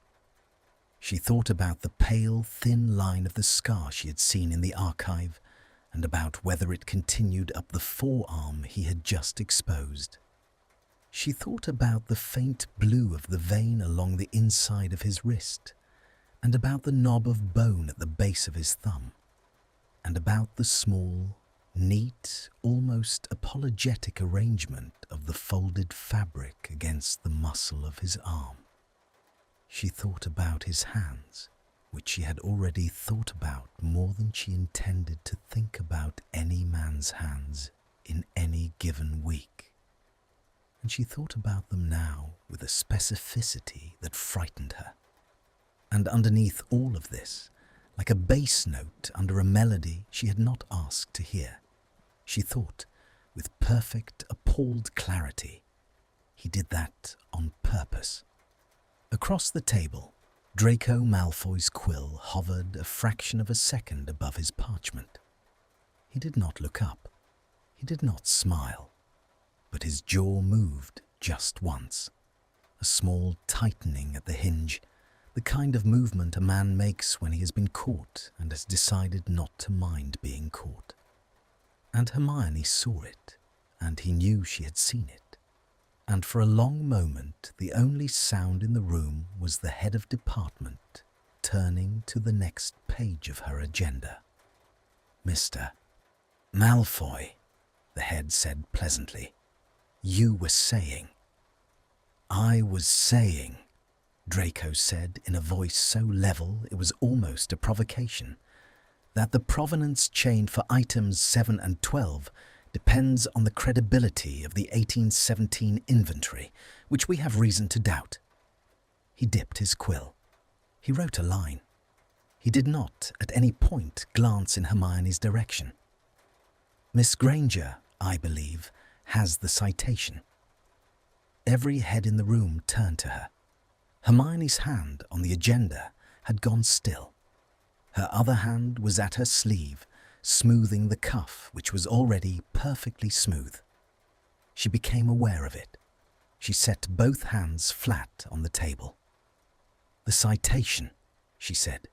She thought about the pale, thin line of the scar she had seen in the archive, and about whether it continued up the forearm he had just exposed. She thought about the faint blue of the vein along the inside of his wrist, and about the knob of bone at the base of his thumb, and about the small, neat, almost apologetic arrangement of the folded fabric against the muscle of his arm. She thought about his hands, which she had already thought about more than she intended to think about any man's hands in any given week. And she thought about them now with a specificity that frightened her. And underneath all of this, like a bass note under a melody she had not asked to hear, she thought, with perfect, appalled clarity, he did that on purpose. Across the table, Draco Malfoy's quill hovered a fraction of a second above his parchment. He did not look up. He did not smile. But his jaw moved just once. A small tightening at the hinge, the kind of movement a man makes when he has been caught and has decided not to mind being caught. And Hermione saw it, and he knew she had seen it. And for a long moment the only sound in the room was the head of department turning to the next page of her agenda. "Mr. Malfoy," the head said pleasantly, "you were saying." "I was saying," Draco said in a voice so level it was almost a provocation, "that the provenance chain for items 7 and 12 depends on the credibility of the 1817 inventory, which we have reason to doubt." He dipped his quill. He wrote a line. He did not, at any point, glance in Hermione's direction. "Miss Granger, I believe, has the citation." Every head in the room turned to her. Hermione's hand on the agenda had gone still. Her other hand was at her sleeve, smoothing the cuff, which was already perfectly smooth. She became aware of it. She set both hands flat on the table. "The citation," she said,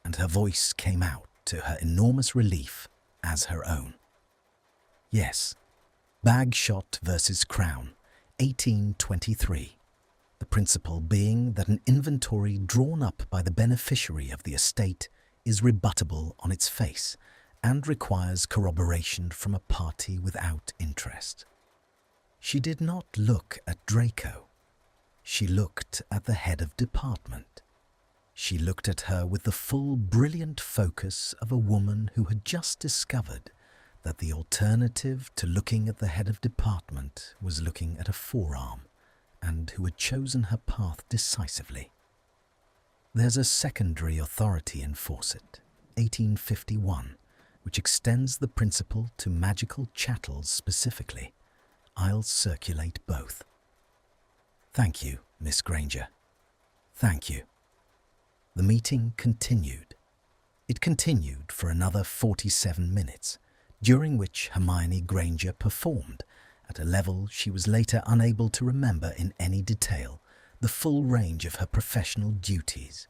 and her voice came out to her enormous relief as her own. "Yes, Bagshot versus Crown, 1823. The principle being that an inventory drawn up by the beneficiary of the estate is rebuttable on its face and requires corroboration from a party without interest." She did not look at Draco. She looked at the head of department. She looked at her with the full, brilliant focus of a woman who had just discovered that the alternative to looking at the head of department was looking at a forearm, and who had chosen her path decisively. There's a secondary authority in Fawcett, 1851, which extends the principle to magical chattels specifically. I'll circulate both. Thank you, Miss Granger. Thank you. The meeting continued. It continued for another 47 minutes, during which Hermione Granger performed, at a level she was later unable to remember in any detail, the full range of her professional duties.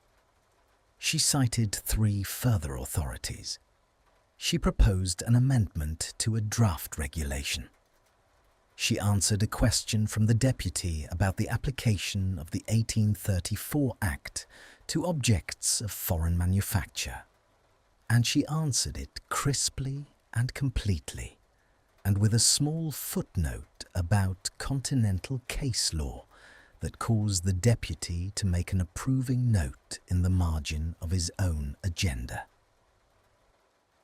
She cited 3 further authorities. She proposed an amendment to a draft regulation. She answered a question from the deputy about the application of the 1834 Act to objects of foreign manufacture, and she answered it crisply and completely, and with a small footnote about continental case law that caused the deputy to make an approving note in the margin of his own agenda.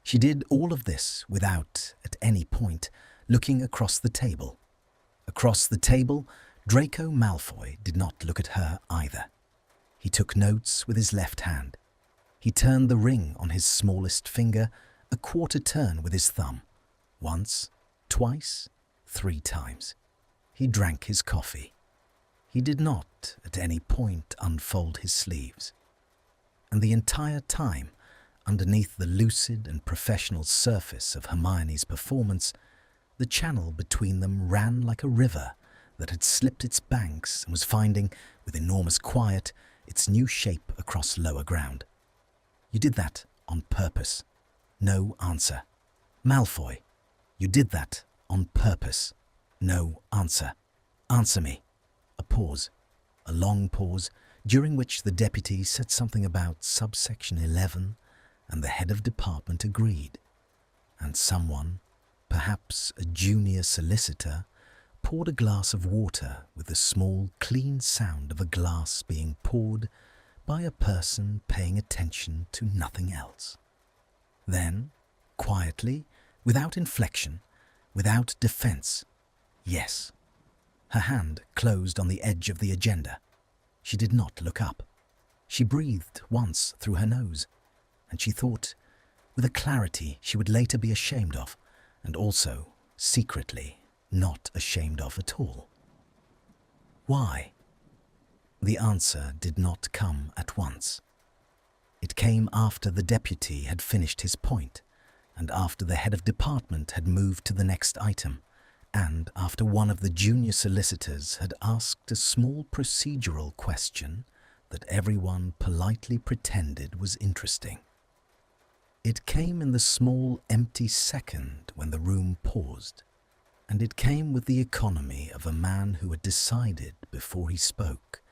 She did all of this without, at any point, looking across the table. Across the table, Draco Malfoy did not look at her either. He took notes with his left hand. He turned the ring on his smallest finger a quarter turn with his thumb. Once, twice, 3 times. He drank his coffee. He did not, at any point, unfold his sleeves. And the entire time, underneath the lucid and professional surface of Hermione's performance, the channel between them ran like a river that had slipped its banks and was finding, with enormous quiet, its new shape across lower ground. "You did that on purpose." No answer. "Malfoy, you did that on purpose." No answer. "Answer me." A pause. A long pause, during which the deputy said something about subsection 11, and the head of department agreed. And someone, perhaps a junior solicitor, poured a glass of water with the small, clean sound of a glass being poured by a person paying attention to nothing else. Then, quietly, without inflection, without defense, yes. Her hand closed on the edge of the agenda. She did not look up. She breathed once through her nose, and she thought, with a clarity she would later be ashamed of, and also, secretly, not ashamed of at all. Why? The answer did not come at once. It came after the deputy had finished his point, and after the head of department had moved to the next item, and after one of the junior solicitors had asked a small procedural question that everyone politely pretended was interesting. It came in the small, empty second when the room paused, and it came with the economy of a man who had decided before he spoke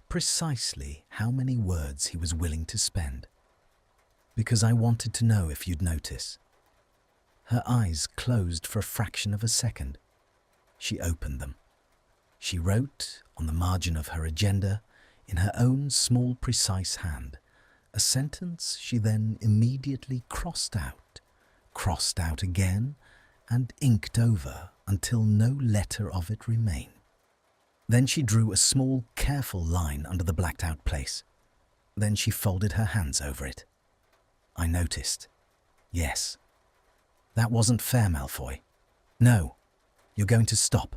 precisely how many words he was willing to spend. "Because I wanted to know if you'd notice." Her eyes closed for a fraction of a second. She opened them. She wrote, on the margin of her agenda, in her own small, precise hand, a sentence she then immediately crossed out again, and inked over until no letter of it remained. Then she drew a small, careful line under the blacked-out place. Then she folded her hands over it. "I noticed. Yes. That wasn't fair, Malfoy. No. You're going to stop."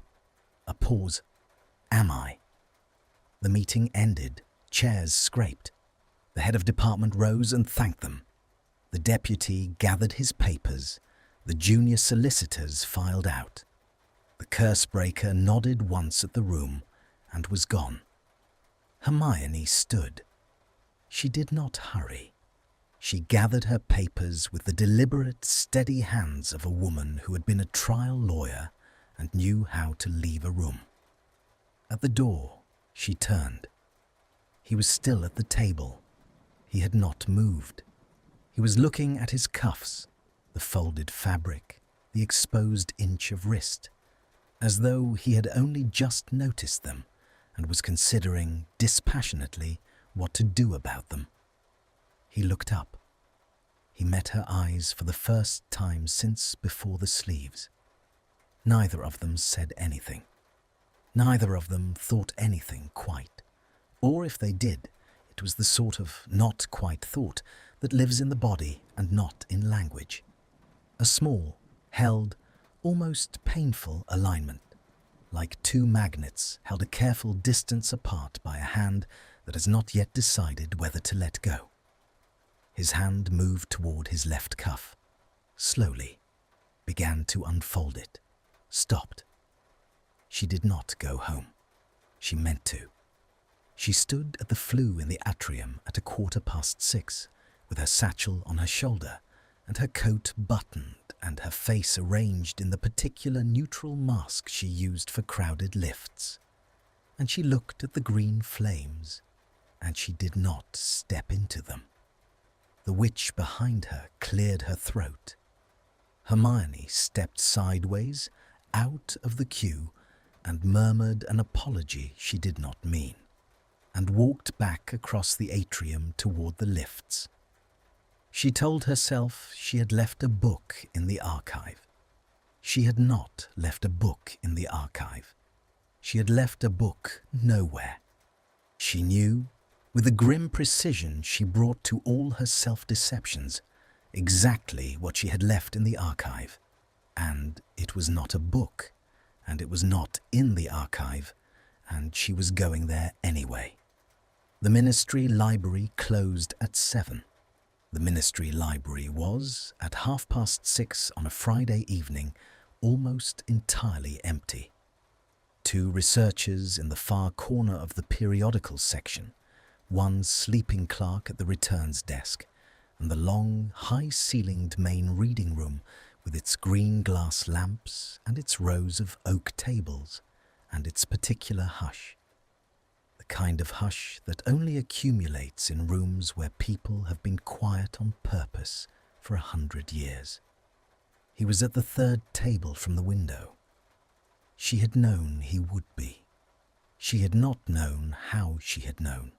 A pause. "Am I?" The meeting ended. Chairs scraped. The head of department rose and thanked them. The deputy gathered his papers. The junior solicitors filed out. The curse-breaker nodded once at the room and was gone. Hermione stood. She did not hurry. She gathered her papers with the deliberate, steady hands of a woman who had been a trial lawyer and knew how to leave a room. At the door, she turned. He was still at the table. He had not moved. He was looking at his cuffs, the folded fabric, the exposed inch of wrist, as though he had only just noticed them and was considering dispassionately what to do about them. He looked up. He met her eyes for the first time since before the sleeves. Neither of them said anything. Neither of them thought anything quite. Or if they did, it was the sort of not quite thought that lives in the body and not in language. A small, held, almost painful alignment, like two magnets held a careful distance apart by a hand that has not yet decided whether to let go. His hand moved toward his left cuff, slowly, began to unfold it, stopped. She did not go home. She meant to. She stood at the flue in the atrium at 6:15, with her satchel on her shoulder and her coat buttoned and her face arranged in the particular neutral mask she used for crowded lifts. And she looked at the green flames, and she did not step into them. The witch behind her cleared her throat. Hermione stepped sideways, out of the queue, and murmured an apology she did not mean, and walked back across the atrium toward the lifts. She told herself she had left a book in the archive. She had not left a book in the archive. She had left a book nowhere. She knew, with the grim precision she brought to all her self-deceptions, exactly what she had left in the archive. And it was not a book, and it was not in the archive, and she was going there anyway. The ministry library closed at 7. The ministry library was, at 6:30 on a Friday evening, almost entirely empty. 2 researchers in the far corner of the periodical section, one sleeping clerk at the returns desk, and the long, high-ceilinged main reading room with its green glass lamps and its rows of oak tables and its particular hush. The kind of hush that only accumulates in rooms where people have been quiet on purpose for 100 years. He was at the 3rd table from the window. She had known he would be. She had not known how she had known.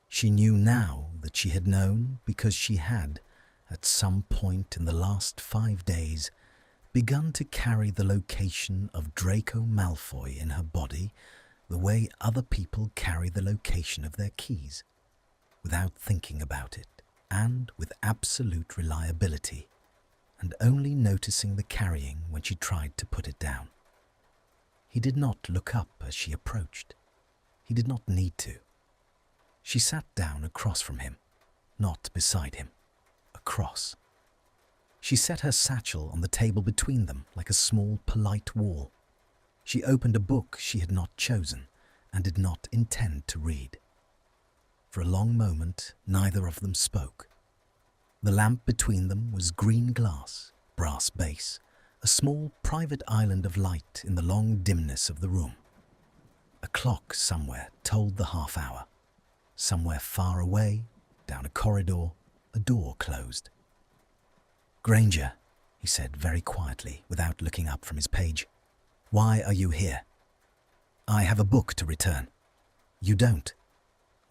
She knew now that she had known because she had, at some point in the last 5 days, begun to carry the location of Draco Malfoy in her body the way other people carry the location of their keys, without thinking about it, and with absolute reliability, and only noticing the carrying when she tried to put it down. He did not look up as she approached. He did not need to. She sat down across from him, not beside him, across. She set her satchel on the table between them like a small, polite wall. She opened a book she had not chosen and did not intend to read. For a long moment, neither of them spoke. The lamp between them was green glass, brass base, a small private island of light in the long dimness of the room. A clock somewhere told the half-hour. Somewhere far away, down a corridor, a door closed. "Granger," he said very quietly, without looking up from his page. "Why are you here?" "I have a book to return." "You don't."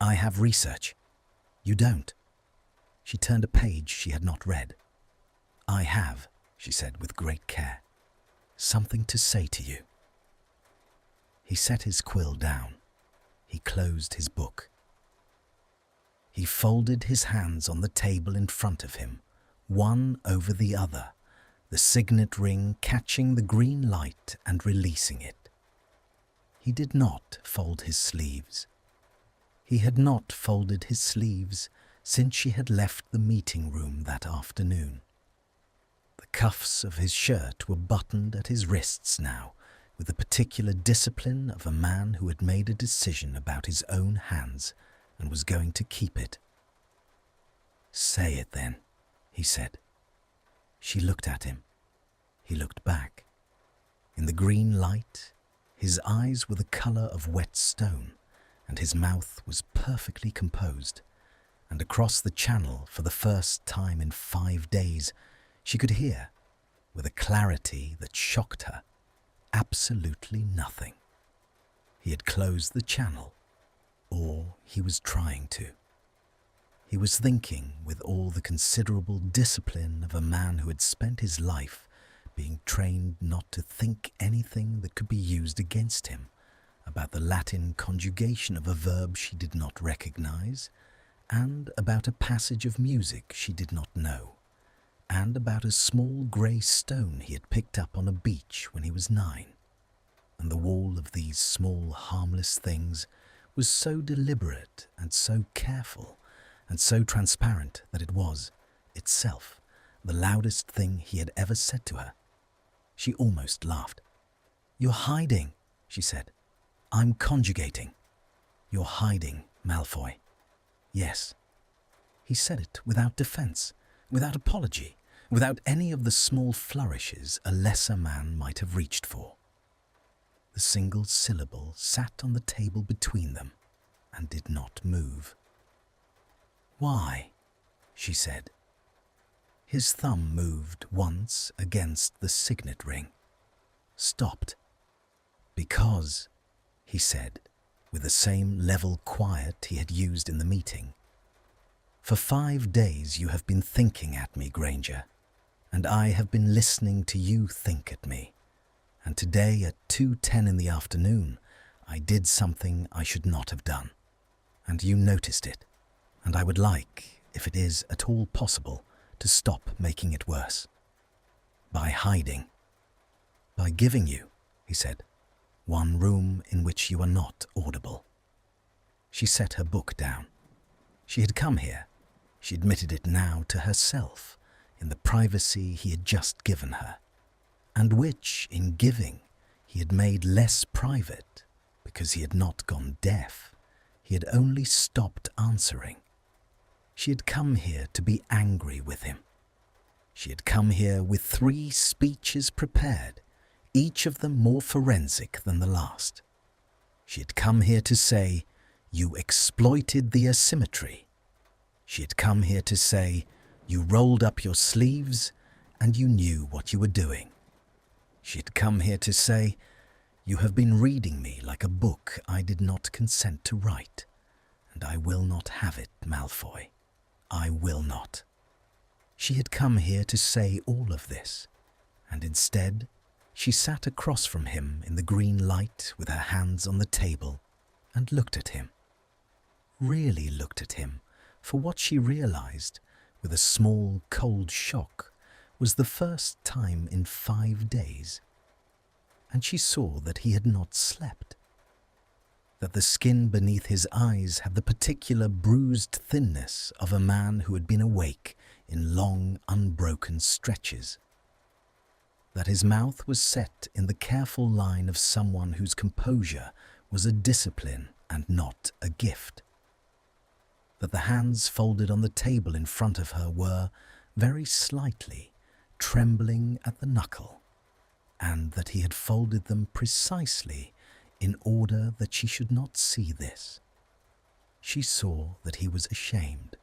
"I have research." "You don't." She turned a page she had not read. "I have," she said with great care, "something to say to you." He set his quill down. He closed his book. He folded his hands on the table in front of him, one over the other, the signet ring catching the green light and releasing it. He did not fold his sleeves. He had not folded his sleeves since she had left the meeting room that afternoon. The cuffs of his shirt were buttoned at his wrists now, with the particular discipline of a man who had made a decision about his own hands and was going to keep it. "Say it then," he said. She looked at him. He looked back. In the green light, his eyes were the colour of wet stone, and his mouth was perfectly composed. And across the channel, for the first time in 5 days, she could hear, with a clarity that shocked her, absolutely nothing. He had closed the channel, or he was trying to. He was thinking with all the considerable discipline of a man who had spent his life being trained not to think anything that could be used against him, about the Latin conjugation of a verb she did not recognize, and about a passage of music she did not know, and about a small grey stone he had picked up on a beach when he was 9. And the wall of these small harmless things was so deliberate and so careful and so transparent that it was, itself, the loudest thing he had ever said to her. She almost laughed. "You're hiding," she said. "I'm conjugating." "You're hiding, Malfoy." "Yes." He said it without defence, without apology, without any of the small flourishes a lesser man might have reached for. The single syllable sat on the table between them and did not move. "Why?" she said. His thumb moved once against the signet ring, stopped. "Because," he said, with the same level quiet he had used in the meeting, "for 5 days you have been thinking at me, Granger, and I have been listening to you think at me. And today at 2:10 in the afternoon, I did something I should not have done. And you noticed it. And I would like, if it is at all possible, to stop making it worse. By hiding. By giving you," he said, "one room in which you are not audible." She set her book down. She had come here, she admitted it now to herself, in the privacy he had just given her, and which, in giving, he had made less private, because he had not gone deaf, he had only stopped answering. She had come here to be angry with him. She had come here with 3 speeches prepared, each of them more forensic than the last. She had come here to say, "You exploited the asymmetry." She had come here to say, "You rolled up your sleeves and you knew what you were doing." She had come here to say, "You have been reading me like a book I did not consent to write, and I will not have it, Malfoy. I will not." She had come here to say all of this, and instead, she sat across from him in the green light with her hands on the table and looked at him. Really looked at him, for what she realized, with a small cold shock, was the first time in 5 days. And she saw that he had not slept, that the skin beneath his eyes had the particular bruised thinness of a man who had been awake in long, unbroken stretches, that his mouth was set in the careful line of someone whose composure was a discipline and not a gift, that the hands folded on the table in front of her were, very slightly, trembling at the knuckle, and that he had folded them precisely in order that she should not see this. She saw that he was ashamed.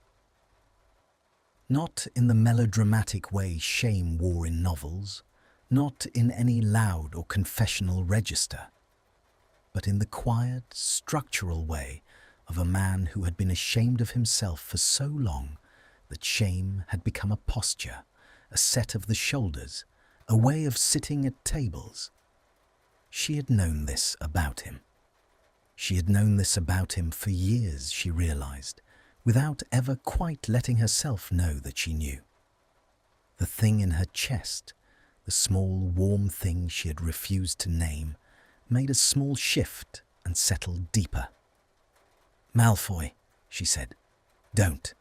Not in the melodramatic way shame wore in novels, not in any loud or confessional register, but in the quiet, structural way of a man who had been ashamed of himself for so long that shame had become a posture, a set of the shoulders, a way of sitting at tables. She had known this about him. She had known this about him for years, she realized, without ever quite letting herself know that she knew. The thing in her chest, the small warm thing she had refused to name, made a small shift and settled deeper. "Malfoy," she said, "don't.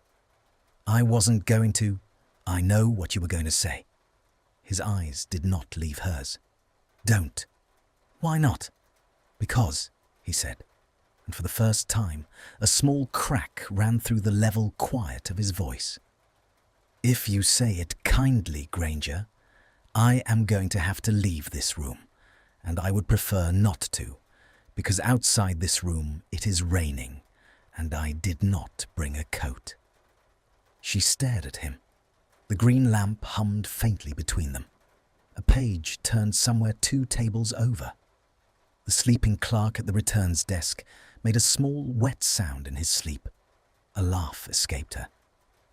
I wasn't going to. I know what you were going to say." His eyes did not leave hers. "Don't." "Why not?" "Because," he said, and for the first time a small crack ran through the level quiet of his voice. If you say it kindly, Granger, I am going to have to leave this room, and I would prefer not to, because outside this room it is raining, and I did not bring a coat. She stared at him. The green lamp hummed faintly between them. A page turned somewhere 2 tables over. The sleeping clerk at the returns desk made a small, wet sound in his sleep. A laugh escaped her.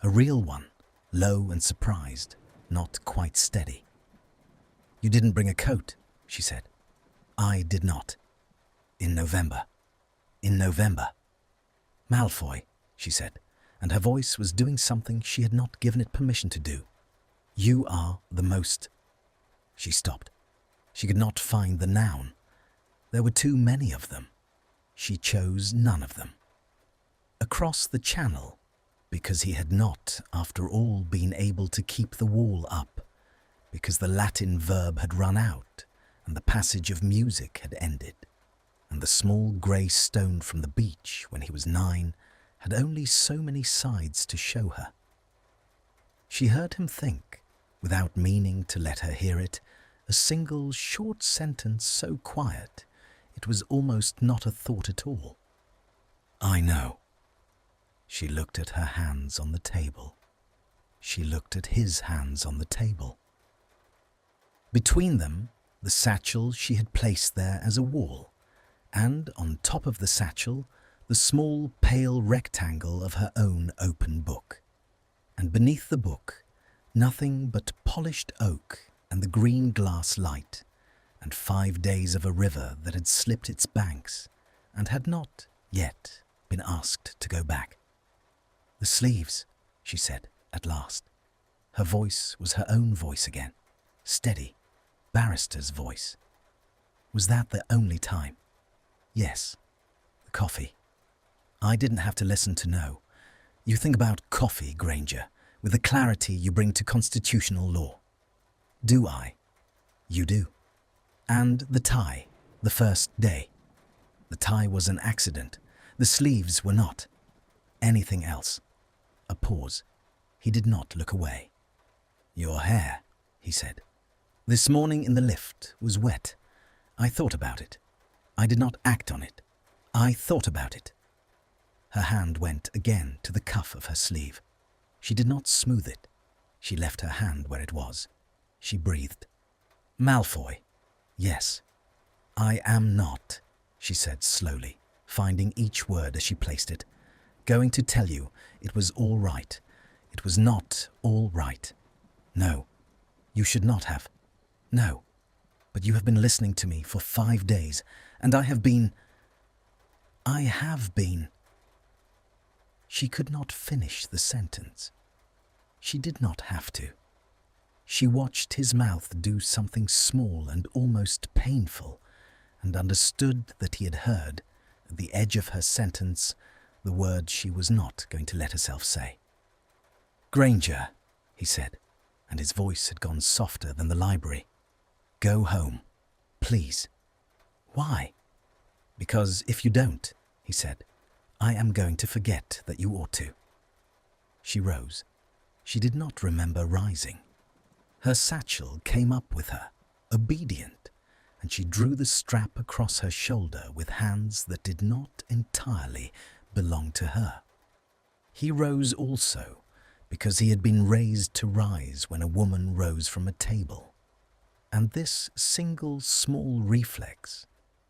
A real one, low and surprised, not quite steady. "You didn't bring a coat," she said. "I did not. In November. In November." "Malfoy," she said, and her voice was doing something she had not given it permission to do. "You are the most—" She stopped. She could not find the noun. There were too many of them. She chose none of them. Across the channel, because he had not, after all, been able to keep the wall up, because the Latin verb had run out and the passage of music had ended, and the small grey stone from the beach when he was 9 had only so many sides to show her. She heard him think, without meaning to let her hear it, a single short sentence so quiet it was almost not a thought at all. "I know." She looked at her hands on the table. She looked at his hands on the table. Between them, the satchel she had placed there as a wall, and on top of the satchel, the small pale rectangle of her own open book. And beneath the book, nothing but polished oak and the green glass light, and 5 days of a river that had slipped its banks and had not yet been asked to go back. "The sleeves," she said at last. Her voice was her own voice again, steady, barrister's voice. "Was that the only time?" "Yes. The coffee. I didn't have to listen to know. You think about coffee, Granger, with the clarity you bring to constitutional law." "Do I?" "You do. And the tie, the first day. The tie was an accident. The sleeves were not. Anything else." A pause. He did not look away. "Your hair," he said. "This morning in the lift was wet. I thought about it. I did not act on it. I thought about it." Her hand went again to the cuff of her sleeve. She did not smooth it. She left her hand where it was. She breathed. "Malfoy." "Yes." "I am not," she said slowly, finding each word as she placed it, "going to tell you it was all right. It was not all right. No, you should not have. No, but you have been listening to me for 5 days, and I have been. She could not finish the sentence. She did not have to. She watched his mouth do something small and almost painful, and understood that he had heard, at the edge of her sentence, the word she was not going to let herself say. "Granger," he said, and his voice had gone softer than the library. "Go home, please." "Why?" "Because if you don't," he said, "I am going to forget that you ought to." She rose. She did not remember rising. Her satchel came up with her, obedient, and she drew the strap across her shoulder with hands that did not entirely belong to her. He rose also, because he had been raised to rise when a woman rose from a table. And this single small reflex,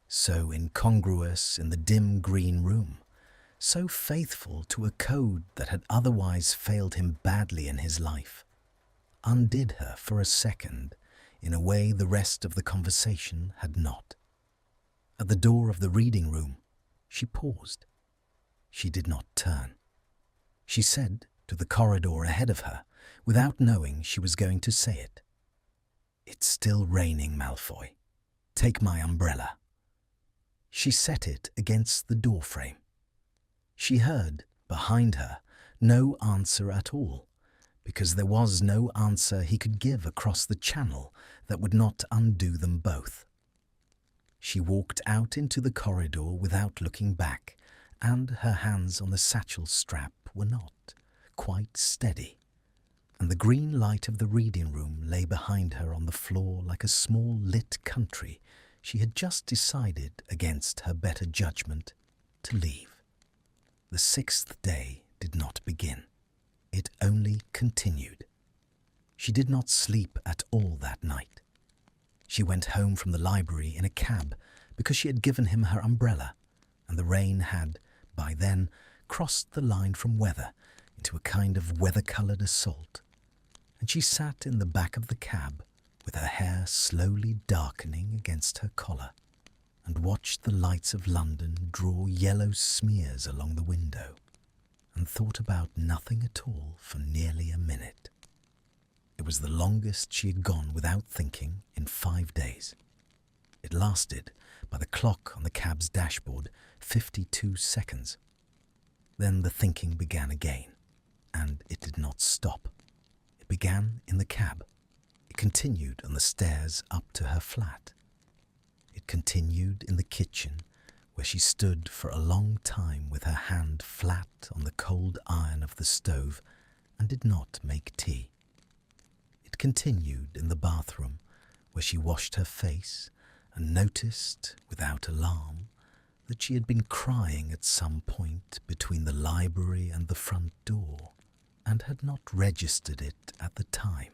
so incongruous in the dim green room, so faithful to a code that had otherwise failed him badly in his life, undid her for a second in a way the rest of the conversation had not. At the door of the reading room, she paused. She did not turn. She said to the corridor ahead of her, without knowing she was going to say it, "It's still raining, Malfoy. Take my umbrella." She set it against the doorframe. She heard, behind her, no answer at all, because there was no answer he could give across the channel that would not undo them both. She walked out into the corridor without looking back, and her hands on the satchel strap were not quite steady. and the green light of the reading room lay behind her on the floor like a small lit country she had just decided, against her better judgment, to leave. The 6th day did not begin. It only continued. She did not sleep at all that night. She went home from the library in a cab because she had given him her umbrella, and the rain had, by then, crossed the line from weather into a kind of weather-coloured assault, and she sat in the back of the cab with her hair slowly darkening against her collar, and watched the lights of London draw yellow smears along the window, and thought about nothing at all for nearly a minute. It was the longest she had gone without thinking in 5 days. It lasted, by the clock on the cab's dashboard, 52 seconds. Then the thinking began again, and it did not stop. It began in the cab. It continued on the stairs up to her flat. It continued in the kitchen, where she stood for a long time with her hand flat on the cold iron of the stove and did not make tea. It continued in the bathroom, where she washed her face and noticed, without alarm, that she had been crying at some point between the library and the front door, and had not registered it at the time.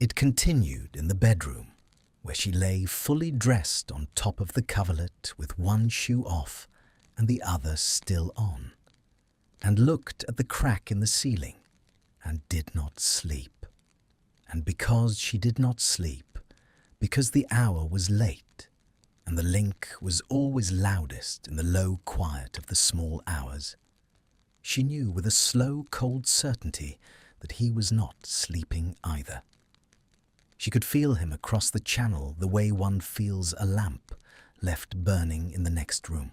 It continued in the bedroom, where she lay fully dressed on top of the coverlet with one shoe off and the other still on, and looked at the crack in the ceiling, and did not sleep. And because she did not sleep, because the hour was late, and the link was always loudest in the low quiet of the small hours, she knew with a slow, cold certainty that he was not sleeping either. She could feel him across the channel the way one feels a lamp left burning in the next room,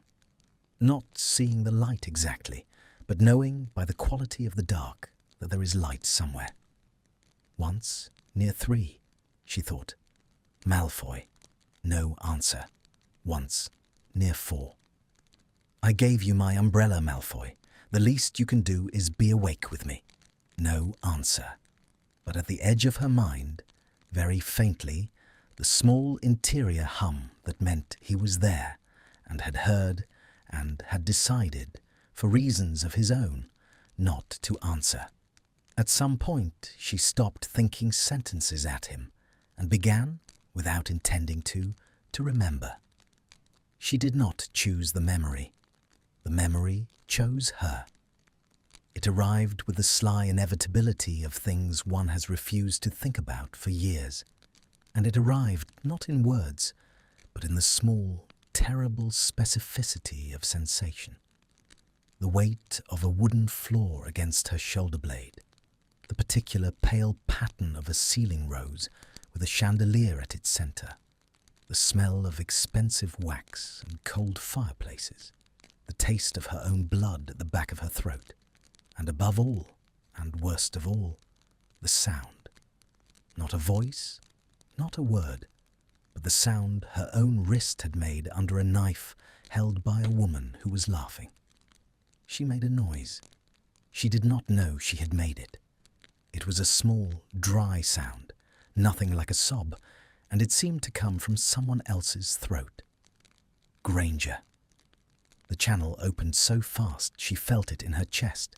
not seeing the light exactly, but knowing by the quality of the dark that there is light somewhere. Once, near 3, she thought. Malfoy. No answer. Once, near 4. I gave you my umbrella, Malfoy. The least you can do is be awake with me. No answer. But at the edge of her mind, very faintly, the small interior hum that meant he was there and had heard and had decided, for reasons of his own, not to answer. At some point, she stopped thinking sentences at him and began, without intending to remember. She did not choose the memory. The memory chose her. It arrived with the sly inevitability of things one has refused to think about for years, and it arrived not in words, but in the small, terrible specificity of sensation. The weight of a wooden floor against her shoulder blade, the particular pale pattern of a ceiling rose with a chandelier at its centre, the smell of expensive wax and cold fireplaces, the taste of her own blood at the back of her throat, and above all, and worst of all, the sound. Not a voice, not a word, but the sound her own wrist had made under a knife held by a woman who was laughing. She made a noise. She did not know she had made it. It was a small, dry sound, nothing like a sob, and it seemed to come from someone else's throat. Granger. The channel opened so fast she felt it in her chest.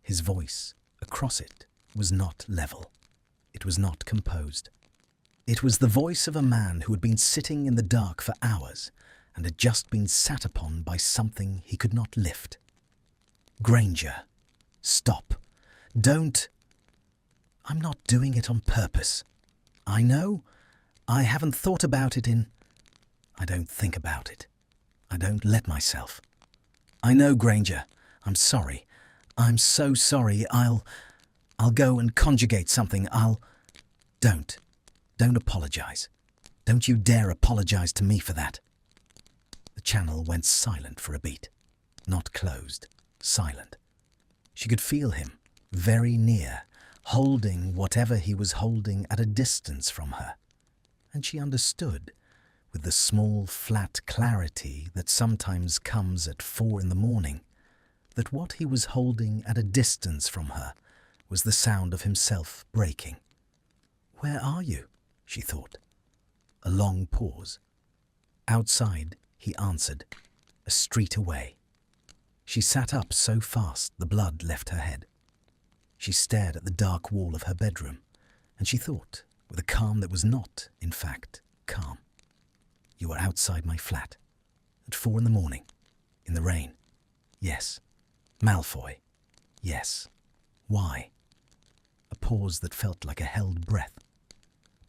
His voice, across it, was not level. It was not composed. It was the voice of a man who had been sitting in the dark for hours and had just been sat upon by something he could not lift. Granger. Stop. Don't. I'm not doing it on purpose. I know. I haven't thought about it in... I don't think about it. I don't let myself. I know, Granger. I'm sorry. I'm so sorry. I'll go and conjugate something. Don't apologize. Don't you dare apologize to me for that. The channel went silent for a beat. Not closed. Silent. She could feel him, very near, holding whatever he was holding at a distance from her. And she understood, with the small, flat clarity that sometimes comes at 4 in the morning, that what he was holding at a distance from her was the sound of himself breaking. "Where are you?" she thought. A long pause. "Outside," he answered, "a street away." She sat up so fast the blood left her head. She stared at the dark wall of her bedroom, and she thought, with a calm that was not, in fact, calm. "You are outside my flat. At 4 a.m. In the rain. Yes. Malfoy. Yes. Why?" A pause that felt like a held breath.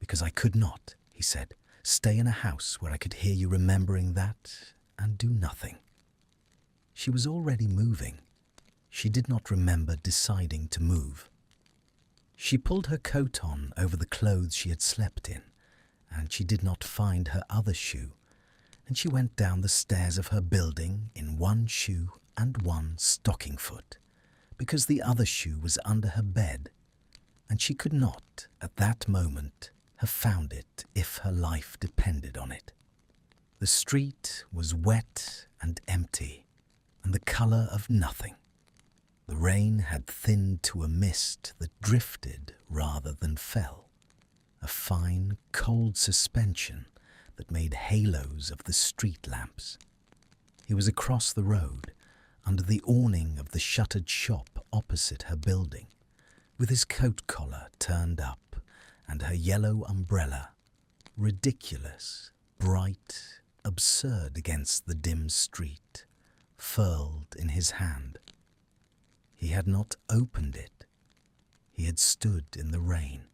"Because I could not," he said, "stay in a house where I could hear you remembering that and do nothing." She was already moving. She did not remember deciding to move. She pulled her coat on over the clothes she had slept in, and she did not find her other shoe, and she went down the stairs of her building in one shoe and one stocking foot, because the other shoe was under her bed, and she could not, at that moment, have found it if her life depended on it. The street was wet and empty, and the colour of nothing. The rain had thinned to a mist that drifted rather than fell, a fine, cold suspension that made halos of the street lamps. He was across the road, under the awning of the shuttered shop opposite her building, with his coat collar turned up and her yellow umbrella, ridiculous, bright, absurd against the dim street, furled in his hand. He had not opened it. He had stood in the rain.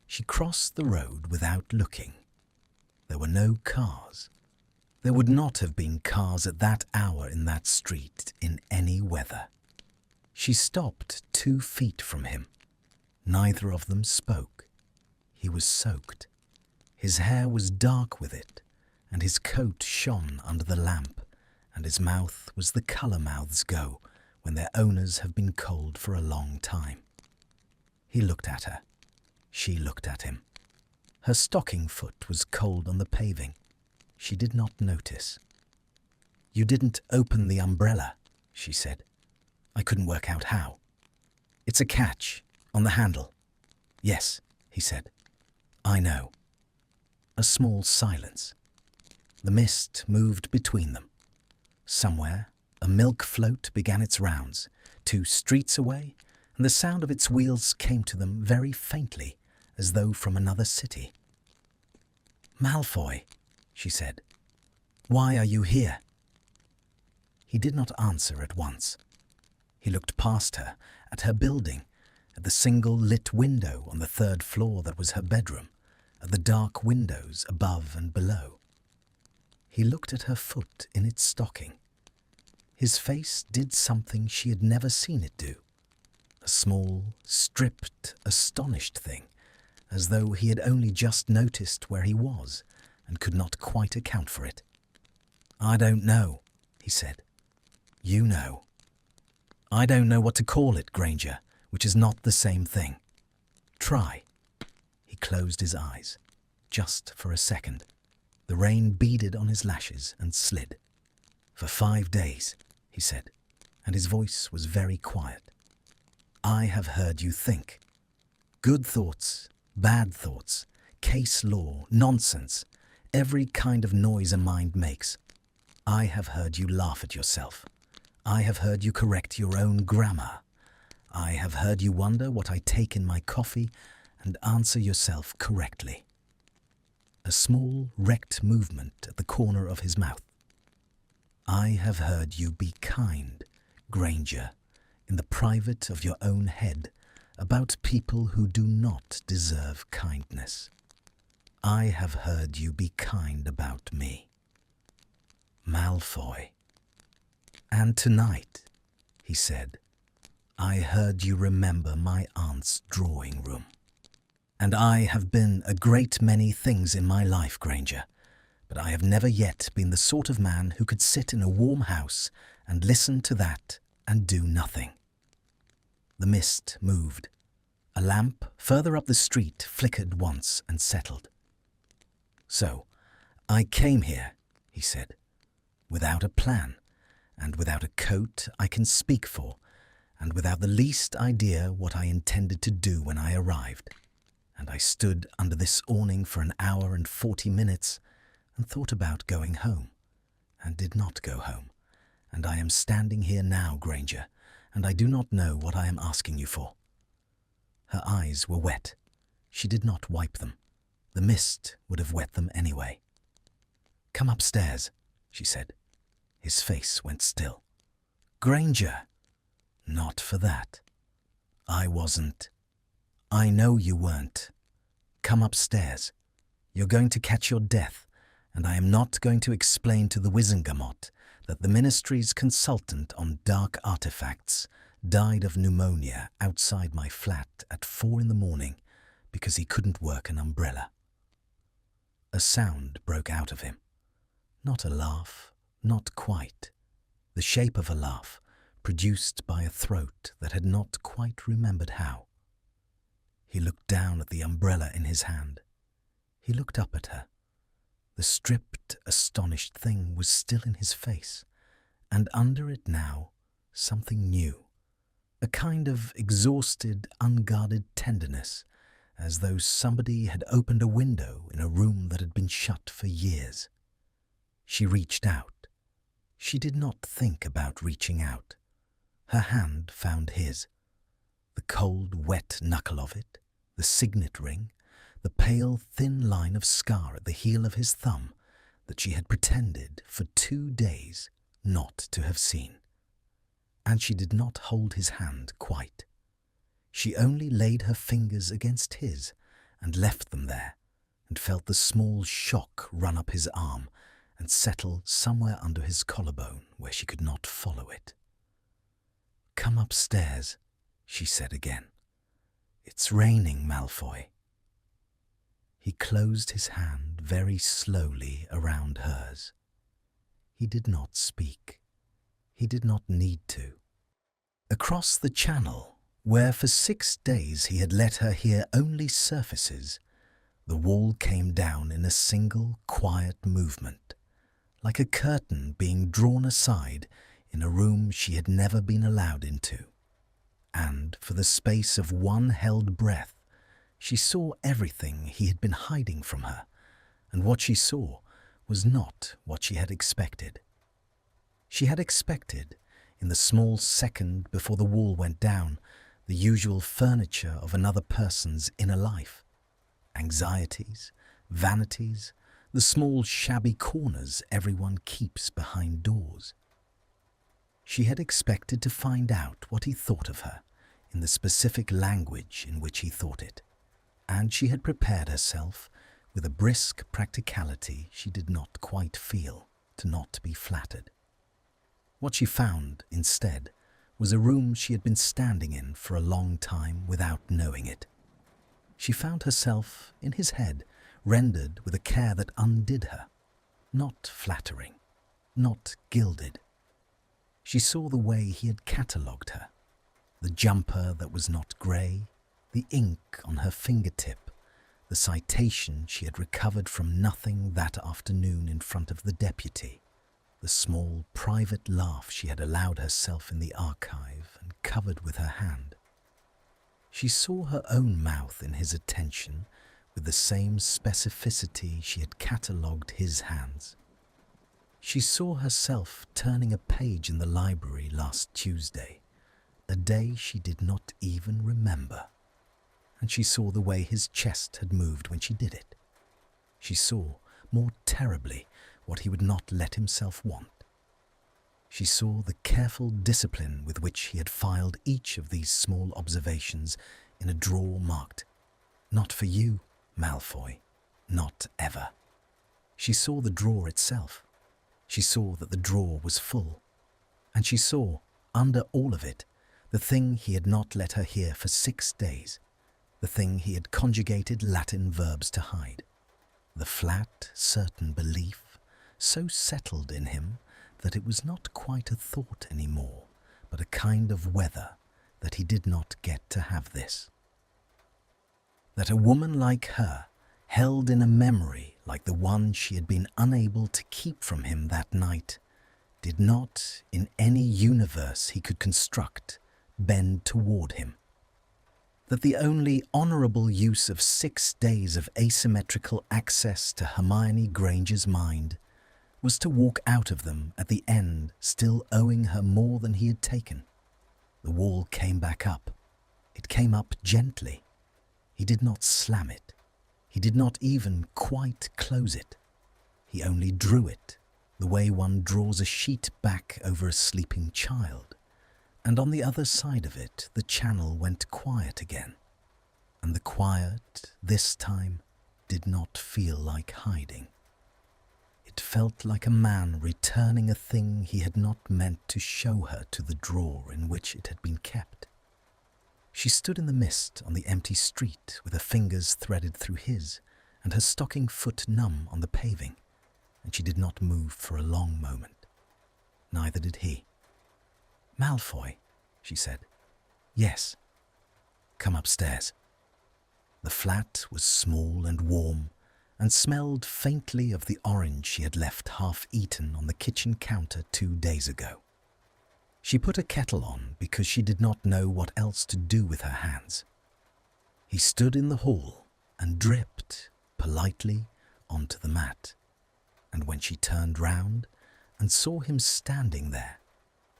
She crossed the road without looking. There were no cars. There would not have been cars at that hour in that street in any weather. She stopped 2 feet from him. Neither of them spoke. He was soaked. His hair was dark with it, and his coat shone under the lamp, and his mouth was the colour mouths go when their owners have been cold for a long time. He looked at her. She looked at him. Her stocking foot was cold on the paving. She did not notice. "You didn't open the umbrella," she said. "I couldn't work out how." "It's a catch on the handle." "Yes," he said. "I know." A small silence. The mist moved between them. Somewhere, a milk float began its rounds, 2 streets away, and the sound of its wheels came to them very faintly, as though from another city. "Malfoy," she said, "why are you here?" He did not answer at once. He looked past her, at her building, at the single lit window on the 3rd floor that was her bedroom, at the dark windows above and below. He looked at her foot in its stocking. His face did something she had never seen it do. A small, stripped, astonished thing, as though he had only just noticed where he was and could not quite account for it. "I don't know," he said. "You know." "I don't know what to call it, Granger, which is not the same thing." "Try." He closed his eyes, just for a second. The rain beaded on his lashes and slid. "For 5 days," he said, and his voice was very quiet. "I have heard you think. Good thoughts, bad thoughts, case law, nonsense, every kind of noise a mind makes. I have heard you laugh at yourself. I have heard you correct your own grammar. I have heard you wonder what I take in my coffee and answer yourself correctly." A small, wrecked movement at the corner of his mouth. "I have heard you be kind, Granger, in the private of your own head, about people who do not deserve kindness. I have heard you be kind about me." "Malfoy." "And tonight," he said, "I heard you remember my aunt's drawing room. And I have been a great many things in my life, Granger, but I have never yet been the sort of man who could sit in a warm house and listen to that and do nothing." The mist moved. A lamp further up the street flickered once and settled. "So, I came here," he said, "without a plan, and without a coat I can speak for, and without the least idea what I intended to do when I arrived. And I stood under this awning for an hour and 40 minutes and thought about going home, and did not go home. And I am standing here now, Granger, and I do not know what I am asking you for." Her eyes were wet. She did not wipe them. The mist would have wet them anyway. "Come upstairs," she said. His face went still. "Granger!" "Not for that. I wasn't. I know you weren't. Come upstairs. You're going to catch your death, and I am not going to explain to the Wizengamot that the Ministry's consultant on dark artifacts died of pneumonia outside my flat at 4 in the morning because he couldn't work an umbrella." A sound broke out of him. Not a laugh, not quite. The shape of a laugh, produced by a throat that had not quite remembered how. He looked down at the umbrella in his hand. He looked up at her. The stripped, astonished thing was still in his face, and under it now something new, a kind of exhausted, unguarded tenderness, as though somebody had opened a window in a room that had been shut for years. She reached out. She did not think about reaching out. Her hand found his. The cold, wet knuckle of it, the signet ring, the pale, thin line of scar at the heel of his thumb that she had pretended for 2 days not to have seen. And she did not hold his hand quite. She only laid her fingers against his and left them there, and felt the small shock run up his arm and settle somewhere under his collarbone where she could not follow it. "Come upstairs," she said again. "It's raining, Malfoy." He closed his hand very slowly around hers. He did not speak. He did not need to. Across the channel, where for 6 days he had let her hear only surfaces, the wall came down in a single, quiet movement, like a curtain being drawn aside in a room she had never been allowed into. And for the space of one held breath, she saw everything he had been hiding from her, and what she saw was not what she had expected. She had expected, in the small second before the wall went down, the usual furniture of another person's inner life. Anxieties, vanities, the small shabby corners everyone keeps behind doors. She had expected to find out what he thought of her in the specific language in which he thought it, and she had prepared herself with a brisk practicality she did not quite feel to not be flattered. What she found, instead, was a room she had been standing in for a long time without knowing it. She found herself, in his head, rendered with a care that undid her, not flattering, not gilded. She saw the way he had catalogued her, the jumper that was not grey, the ink on her fingertip, the citation she had recovered from nothing that afternoon in front of the deputy, the small private laugh she had allowed herself in the archive and covered with her hand. She saw her own mouth in his attention with the same specificity she had catalogued his hands. She saw herself turning a page in the library last Tuesday, a day she did not even remember. And she saw the way his chest had moved when she did it. She saw, more terribly, what he would not let himself want. She saw the careful discipline with which he had filed each of these small observations in a drawer marked, "Not for you, Malfoy, not ever." She saw the drawer itself. She saw that the drawer was full. And she saw, under all of it, the thing he had not let her hear for 6 days, the thing he had conjugated Latin verbs to hide, the flat, certain belief, so settled in him that it was not quite a thought anymore, but a kind of weather that he did not get to have this. That a woman like her, held in a memory like the one she had been unable to keep from him that night, did not, in any universe he could construct, bend toward him. That the only honourable use of 6 days of asymmetrical access to Hermione Granger's mind was to walk out of them at the end, still owing her more than he had taken. The wall came back up. It came up gently. He did not slam it. He did not even quite close it. He only drew it, the way one draws a sheet back over a sleeping child. And on the other side of it, the channel went quiet again. And the quiet, this time, did not feel like hiding. It felt like a man returning a thing he had not meant to show her to the drawer in which it had been kept. She stood in the mist on the empty street with her fingers threaded through his and her stocking foot numb on the paving, and she did not move for a long moment. Neither did he. "Malfoy," she said. "Yes." "Come upstairs." The flat was small and warm and smelled faintly of the orange she had left half-eaten on the kitchen counter 2 days ago. She put a kettle on because she did not know what else to do with her hands. He stood in the hall and dripped politely onto the mat, and when she turned round and saw him standing there,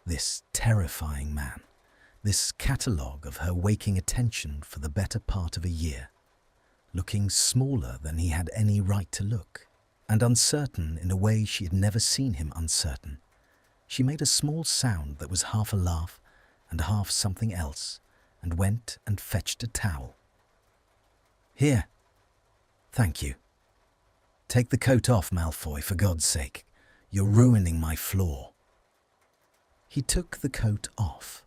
this terrifying man, this catalogue of her waking attention for the better part of a year, looking smaller than he had any right to look, and uncertain in a way she had never seen him uncertain, she made a small sound that was half a laugh and half something else, and went and fetched a towel. "Here. Thank you. Take the coat off, Malfoy, for God's sake. You're ruining my floor." He took the coat off.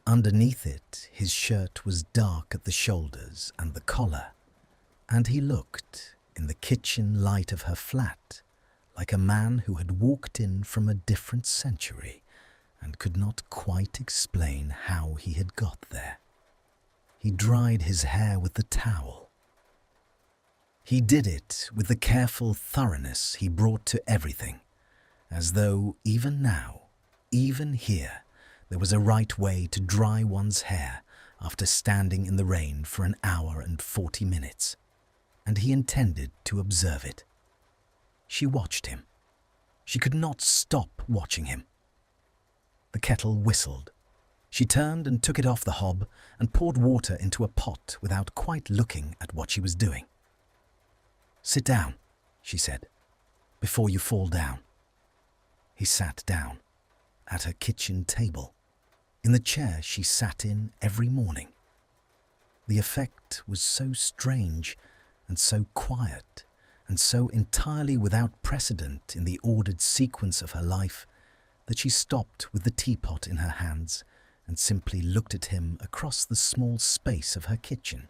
Underneath it, his shirt was dark at the shoulders and the collar, and he looked, in the kitchen light of her flat, like a man who had walked in from a different century and could not quite explain how he had got there. He dried his hair with the towel. He did it with the careful thoroughness he brought to everything, as though even now, even here, there was a right way to dry one's hair after standing in the rain for an hour and 40 minutes, and he intended to observe it. She watched him. She could not stop watching him. The kettle whistled. She turned and took it off the hob and poured water into a pot without quite looking at what she was doing. "Sit down," she said, "before you fall down." He sat down, at her kitchen table, in the chair she sat in every morning. The effect was so strange and so quiet and so entirely without precedent in the ordered sequence of her life that she stopped with the teapot in her hands and simply looked at him across the small space of her kitchen,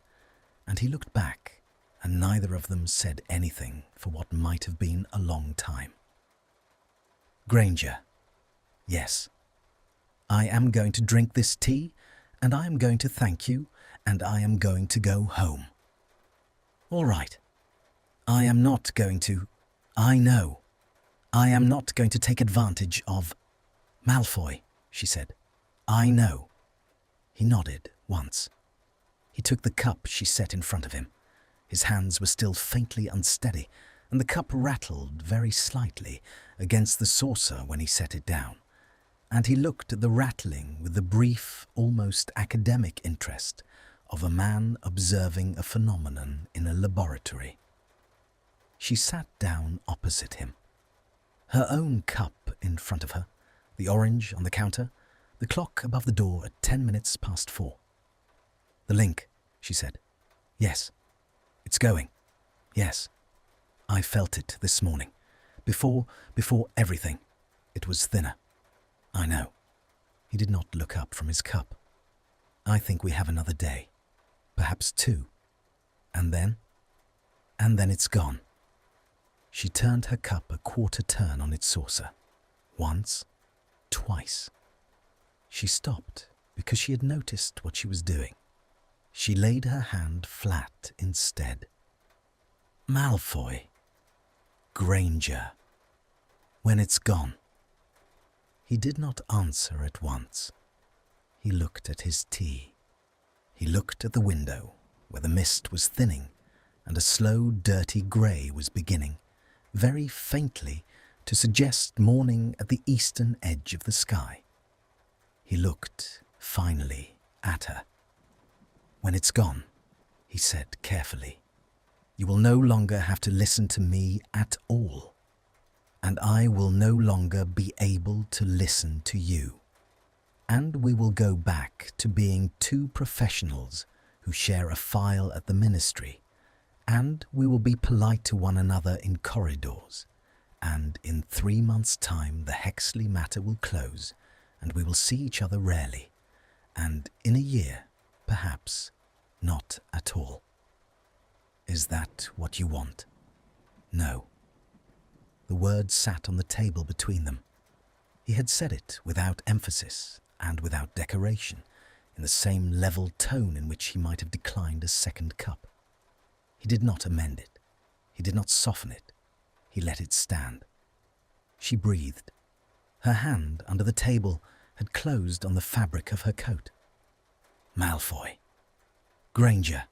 and he looked back, and neither of them said anything for what might have been a long time. "Granger, yes. I am going to drink this tea, and I am going to thank you, and I am going to go home." "All right. I am not going to... I know. I am not going to take advantage of... Malfoy," she said. "I know." He nodded once. He took the cup she set in front of him. His hands were still faintly unsteady, and the cup rattled very slightly against the saucer when he set it down, and he looked at the rattling with the brief, almost academic interest of a man observing a phenomenon in a laboratory. She sat down opposite him. Her own cup in front of her, the orange on the counter, the clock above the door at 10 minutes past 4. "The link," she said. "Yes. It's going. Yes. I felt it this morning. Before everything. It was thinner. I know." He did not look up from his cup. "I think we have another day. Perhaps 2. And then it's gone." She turned her cup a quarter turn on its saucer. Once, twice. She stopped because she had noticed what she was doing. She laid her hand flat instead. "Malfoy. Granger. When it's gone." He did not answer at once. He looked at his tea. He looked at the window, where the mist was thinning and a slow, dirty grey was beginning, very faintly, to suggest morning at the eastern edge of the sky. He looked, finally, at her. "When it's gone," he said carefully, "you will no longer have to listen to me at all, and I will no longer be able to listen to you. And we will go back to being two professionals who share a file at the ministry, and we will be polite to one another in corridors, and in 3 months' time the Hexley matter will close, and we will see each other rarely, and in a year, perhaps, not at all. Is that what you want?" "No." The words sat on the table between them. He had said it without emphasis and without decoration, in the same level tone in which he might have declined a second cup. He did not amend it. He did not soften it. He let it stand. She breathed. Her hand under the table had closed on the fabric of her coat. "Malfoy. Granger.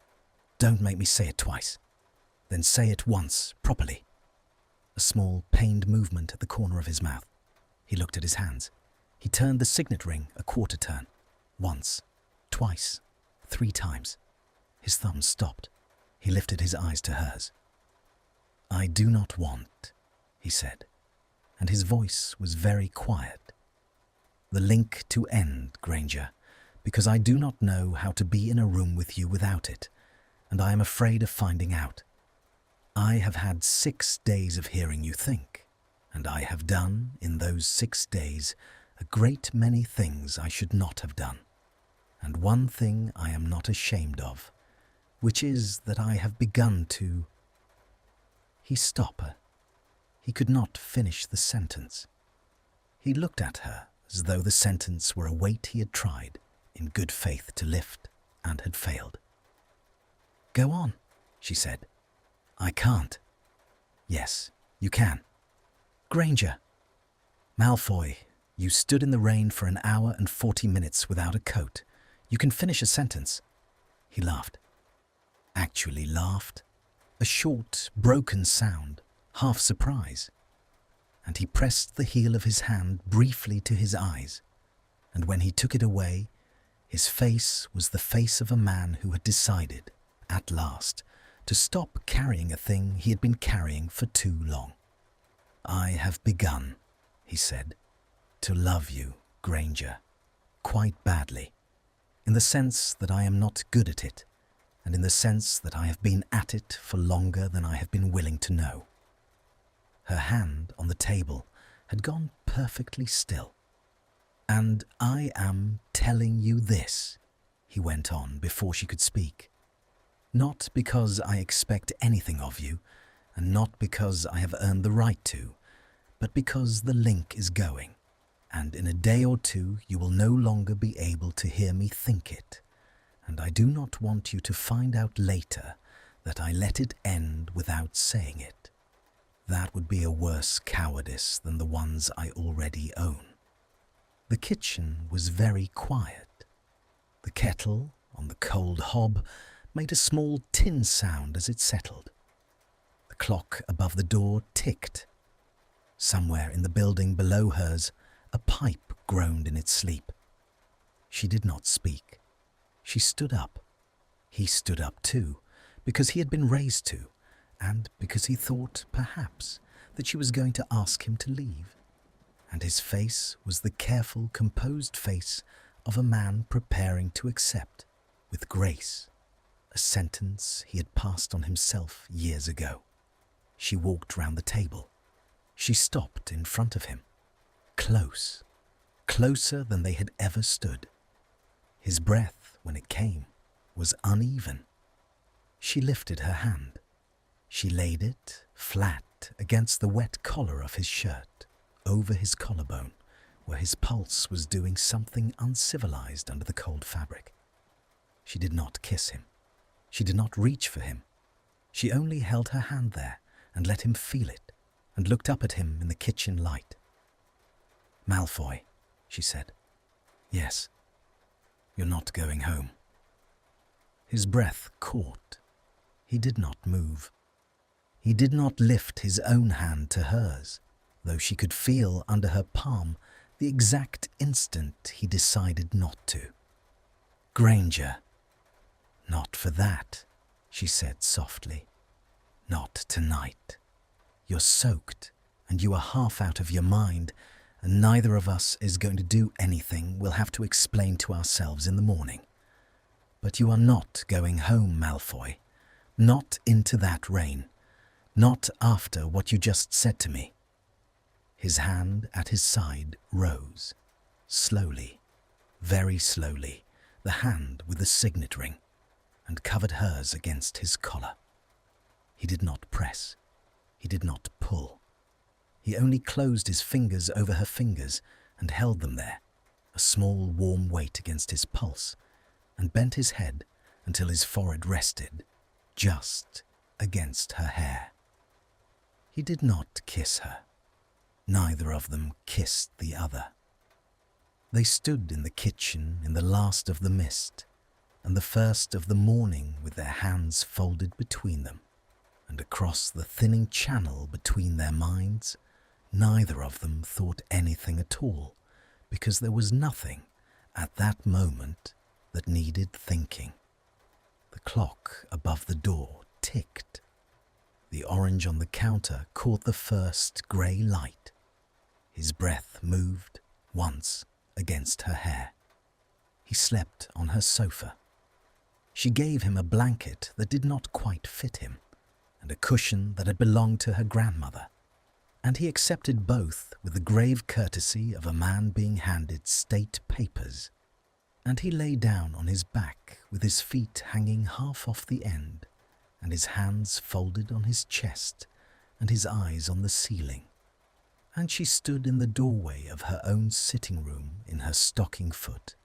Don't make me say it twice. Then say it once, properly." A small, pained movement at the corner of his mouth. He looked at his hands. He turned the signet ring a quarter turn. Once, twice, 3 times. His thumb stopped. He lifted his eyes to hers. "I do not want," he said, and his voice was very quiet, "the link to end, Granger, because I do not know how to be in a room with you without it, and I am afraid of finding out. I have had 6 days of hearing you think, and I have done, in those 6 days, a great many things I should not have done, and one thing I am not ashamed of, which is that I have begun to—" He stopped her. He could not finish the sentence. He looked at her as though the sentence were a weight he had tried, in good faith, to lift, and had failed. "Go on," she said. "I can't." "Yes, you can. Granger. Malfoy, you stood in the rain for 1 hour and 40 minutes without a coat. You can finish a sentence." He laughed. Actually laughed. A short, broken sound, half surprise. And he pressed the heel of his hand briefly to his eyes, and when he took it away, his face was the face of a man who had decided, at last, to stop carrying a thing he had been carrying for too long. "I have begun," he said, "to love you, Granger, quite badly, in the sense that I am not good at it, and in the sense that I have been at it for longer than I have been willing to know." Her hand on the table had gone perfectly still. "And I am telling you this," he went on before she could speak, "not because I expect anything of you, and not because I have earned the right to, but because the link is going, and in a day or 2 you will no longer be able to hear me think it, and I do not want you to find out later that I let it end without saying it. That would be a worse cowardice than the ones I already own." The kitchen was very quiet. The kettle on the cold hob made a small tin sound as it settled. The clock above the door ticked. Somewhere in the building below hers, a pipe groaned in its sleep. She did not speak. She stood up. He stood up too, because he had been raised to, and because he thought, perhaps, that she was going to ask him to leave. And his face was the careful, composed face of a man preparing to accept, with grace, a sentence he had passed on himself years ago. She walked round the table. She stopped in front of him, close, closer than they had ever stood. His breath, when it came, was uneven. She lifted her hand. She laid it flat against the wet collar of his shirt, over his collarbone, where his pulse was doing something uncivilized under the cold fabric. She did not kiss him. She did not reach for him. She only held her hand there and let him feel it, and looked up at him in the kitchen light. "Malfoy," she said. "Yes." You're not going home." His breath caught. He did not move. He did not lift his own hand to hers, though she could feel under her palm the exact instant he decided not to. "Granger." "Not for that," she said softly. "Not tonight. You're soaked, and you are half out of your mind, and neither of us is going to do anything we'll have to explain to ourselves in the morning. But you are not going home, Malfoy. Not into that rain. Not after what you just said to me." His hand at his side rose, slowly, very slowly, the hand with the signet ring, and covered hers against his collar. He did not press. He did not pull. He only closed his fingers over her fingers and held them there, a small warm weight against his pulse, and bent his head until his forehead rested, just against her hair. He did not kiss her. Neither of them kissed the other. They stood in the kitchen in the last of the mist and the first of the morning with their hands folded between them, and across the thinning channel between their minds, neither of them thought anything at all, because there was nothing at that moment that needed thinking. The clock above the door ticked. The orange on the counter caught the first grey light. His breath moved once against her hair. He slept on her sofa. She gave him a blanket that did not quite fit him, and a cushion that had belonged to her grandmother, and he accepted both with the grave courtesy of a man being handed state papers. And he lay down on his back with his feet hanging half off the end, and his hands folded on his chest and his eyes on the ceiling. And she stood in the doorway of her own sitting room in her stocking foot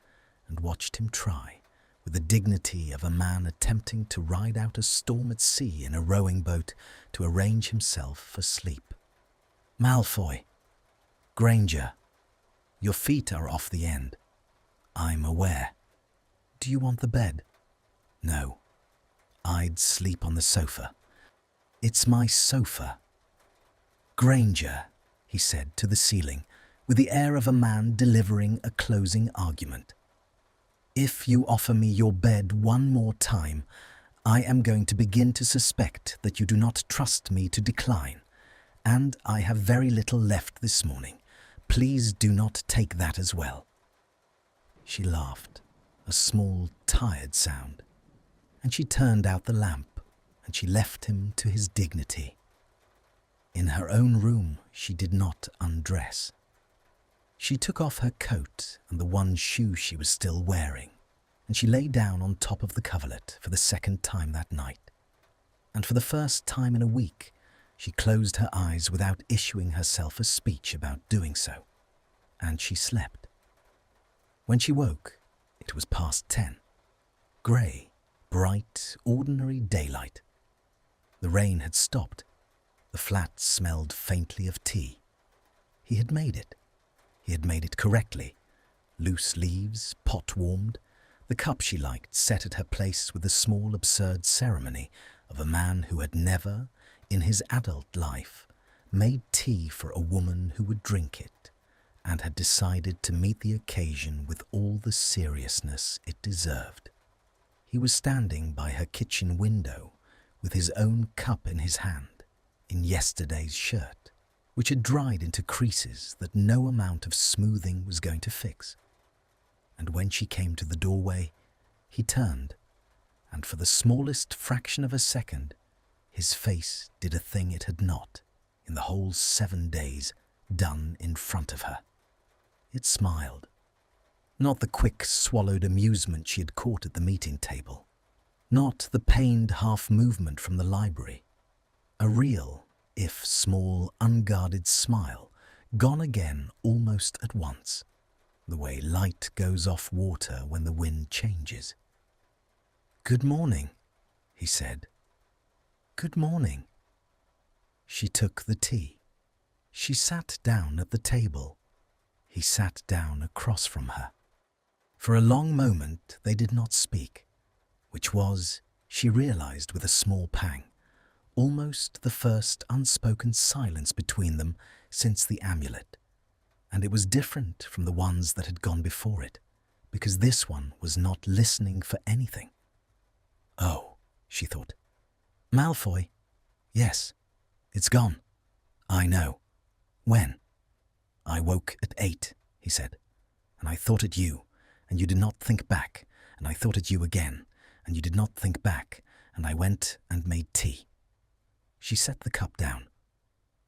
and watched him try, with the dignity of a man attempting to ride out a storm at sea in a rowing boat, to arrange himself for sleep. "Malfoy. Granger. Your feet are off the end. I'm aware. Do you want the bed?" "No. I'd sleep on the sofa." "It's my sofa." "Granger," he said to the ceiling, with the air of a man delivering a closing argument. "If you offer me your bed one more time, I am going to begin to suspect that you do not trust me to decline, and I have very little left this morning. Please do not take that as well." She laughed, a small, tired sound, and she turned out the lamp, and she left him to his dignity. In her own room, she did not undress. She took off her coat and the one shoe she was still wearing, and she lay down on top of the coverlet for the second time that night. And for the first time in a week, she closed her eyes without issuing herself a speech about doing so, and she slept. When she woke, it was past 10. Grey, bright, ordinary daylight. The rain had stopped. The flat smelled faintly of tea. He had made it. He had made it correctly. Loose leaves, pot warmed, the cup she liked set at her place with the small absurd ceremony of a man who had never, in his adult life, made tea for a woman who would drink it, and had decided to meet the occasion with all the seriousness it deserved. He was standing by her kitchen window with his own cup in his hand, in yesterday's shirt, which had dried into creases that no amount of smoothing was going to fix. And when she came to the doorway, he turned, and for the smallest fraction of a second, his face did a thing it had not, in the whole 7 days, done in front of her. It smiled. Not the quick swallowed amusement she had caught at the meeting table. Not the pained half movement from the library. A real, if small, unguarded smile, gone again almost at once, the way light goes off water when the wind changes. "Good morning," he said. "Good morning." She took the tea. She sat down at the table. He sat down across from her. For a long moment they did not speak, which was, she realized with a small pang, almost the first unspoken silence between them since the amulet. And it was different from the ones that had gone before it, because this one was not listening for anything. Oh, she thought. Malfoy? Yes, it's gone. I know. When? I woke at 8, he said, and I thought at you, and you did not think back, and I thought at you again, and you did not think back, and I went and made tea. She set the cup down.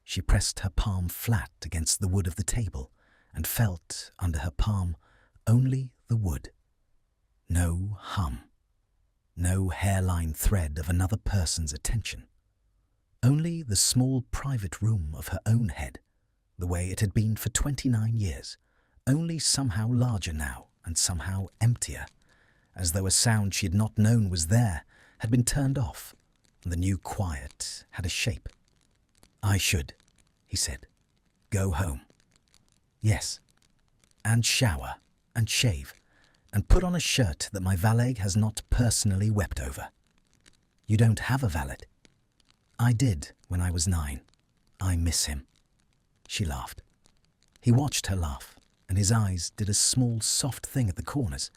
She pressed her palm flat against the wood of the table and felt under her palm only the wood. No hum. No hairline thread of another person's attention. Only the small private room of her own head, the way it had been for 29 years, only somehow larger now and somehow emptier, as though a sound she had not known was there had been turned off, and the new quiet had a shape. I should, he said, go home. Yes, and shower, and shave, and put on a shirt that my valet has not personally wept over. You don't have a valet? I did when I was 9. I miss him. She laughed. He watched her laugh, and his eyes did a small soft thing at the corners,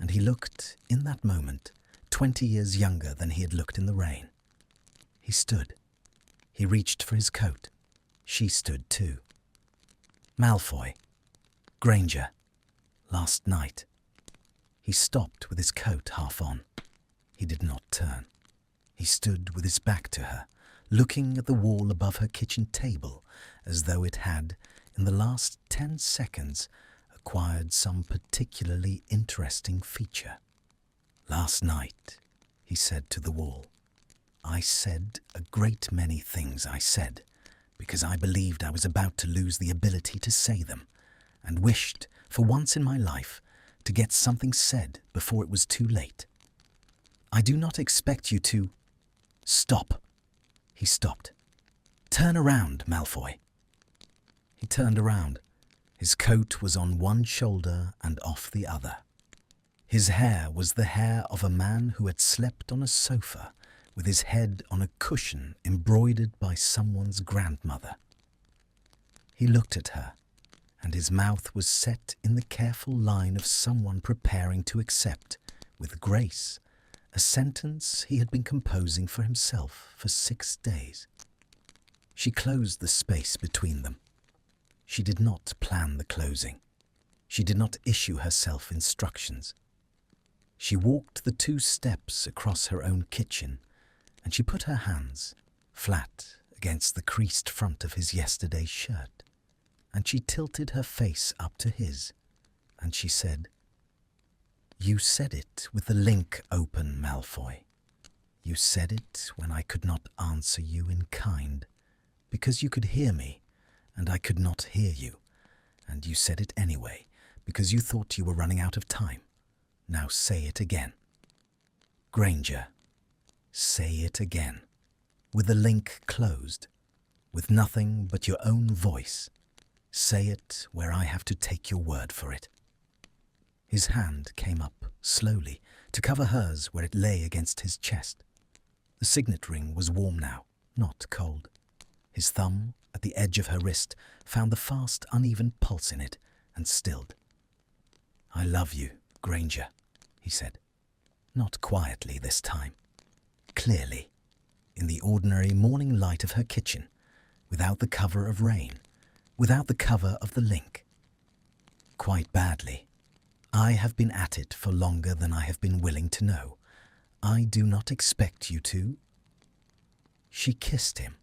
and he looked, in that moment, 20 years younger than he had looked in the rain. He stood. He reached for his coat. She stood too. Malfoy. Granger. Last night. He stopped with his coat half on. He did not turn. He stood with his back to her, looking at the wall above her kitchen table as though it had, in the last 10 seconds, acquired some particularly interesting feature. Last night, he said to the wall, I said a great many things I said, because I believed I was about to lose the ability to say them, and wished, for once in my life, to get something said before it was too late. I do not expect you to... Stop. He stopped. Turn around, Malfoy. He turned around. His coat was on one shoulder and off the other. His hair was the hair of a man who had slept on a sofa with his head on a cushion embroidered by someone's grandmother. He looked at her, and his mouth was set in the careful line of someone preparing to accept, with grace, a sentence he had been composing for himself for 6 days. She closed the space between them. She did not plan the closing. She did not issue herself instructions. She walked the 2 steps across her own kitchen, and she put her hands flat against the creased front of his yesterday's shirt, and she tilted her face up to his, and she said, You said it with the link open, Malfoy. You said it when I could not answer you in kind, because you could hear me, and I could not hear you, and you said it anyway, because you thought you were running out of time. Now say it again. Granger, say it again, with the link closed, with nothing but your own voice. Say it where I have to take your word for it. His hand came up slowly to cover hers where it lay against his chest. The signet ring was warm now, not cold. His thumb, at the edge of her wrist, found the fast, uneven pulse in it and stilled. I love you, Granger, he said. Not quietly this time. Clearly, in the ordinary morning light of her kitchen, without the cover of rain, without the cover of the link. Quite badly. I have been at it for longer than I have been willing to know. I do not expect you to. She kissed him.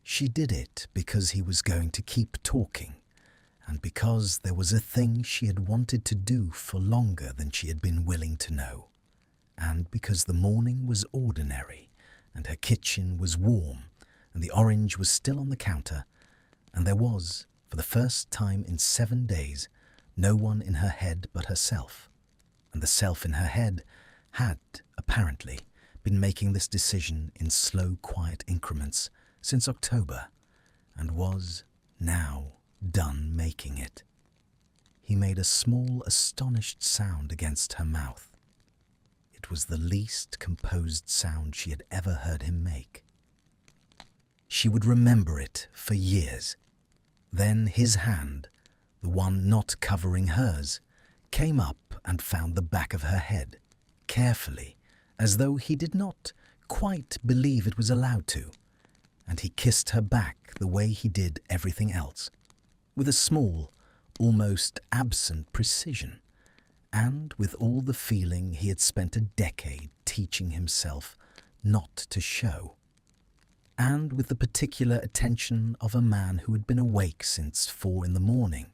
She did it because he was going to keep talking, and because there was a thing she had wanted to do for longer than she had been willing to know, and because the morning was ordinary, and her kitchen was warm, and the orange was still on the counter, and there was, for the first time in 7 days, no one in her head but herself, and the self in her head had, apparently, been making this decision in slow, quiet increments since October, and was now done making it. he made a small, astonished sound against her mouth. It was the least composed sound she had ever heard him make. She would remember it for years. Then his hand, the one not covering hers, came up and found the back of her head, carefully, as though he did not quite believe it was allowed to, and he kissed her back the way he did everything else, with a small, almost absent precision, and with all the feeling he had spent a decade teaching himself not to show, and with the particular attention of a man who had been awake since 4 a.m,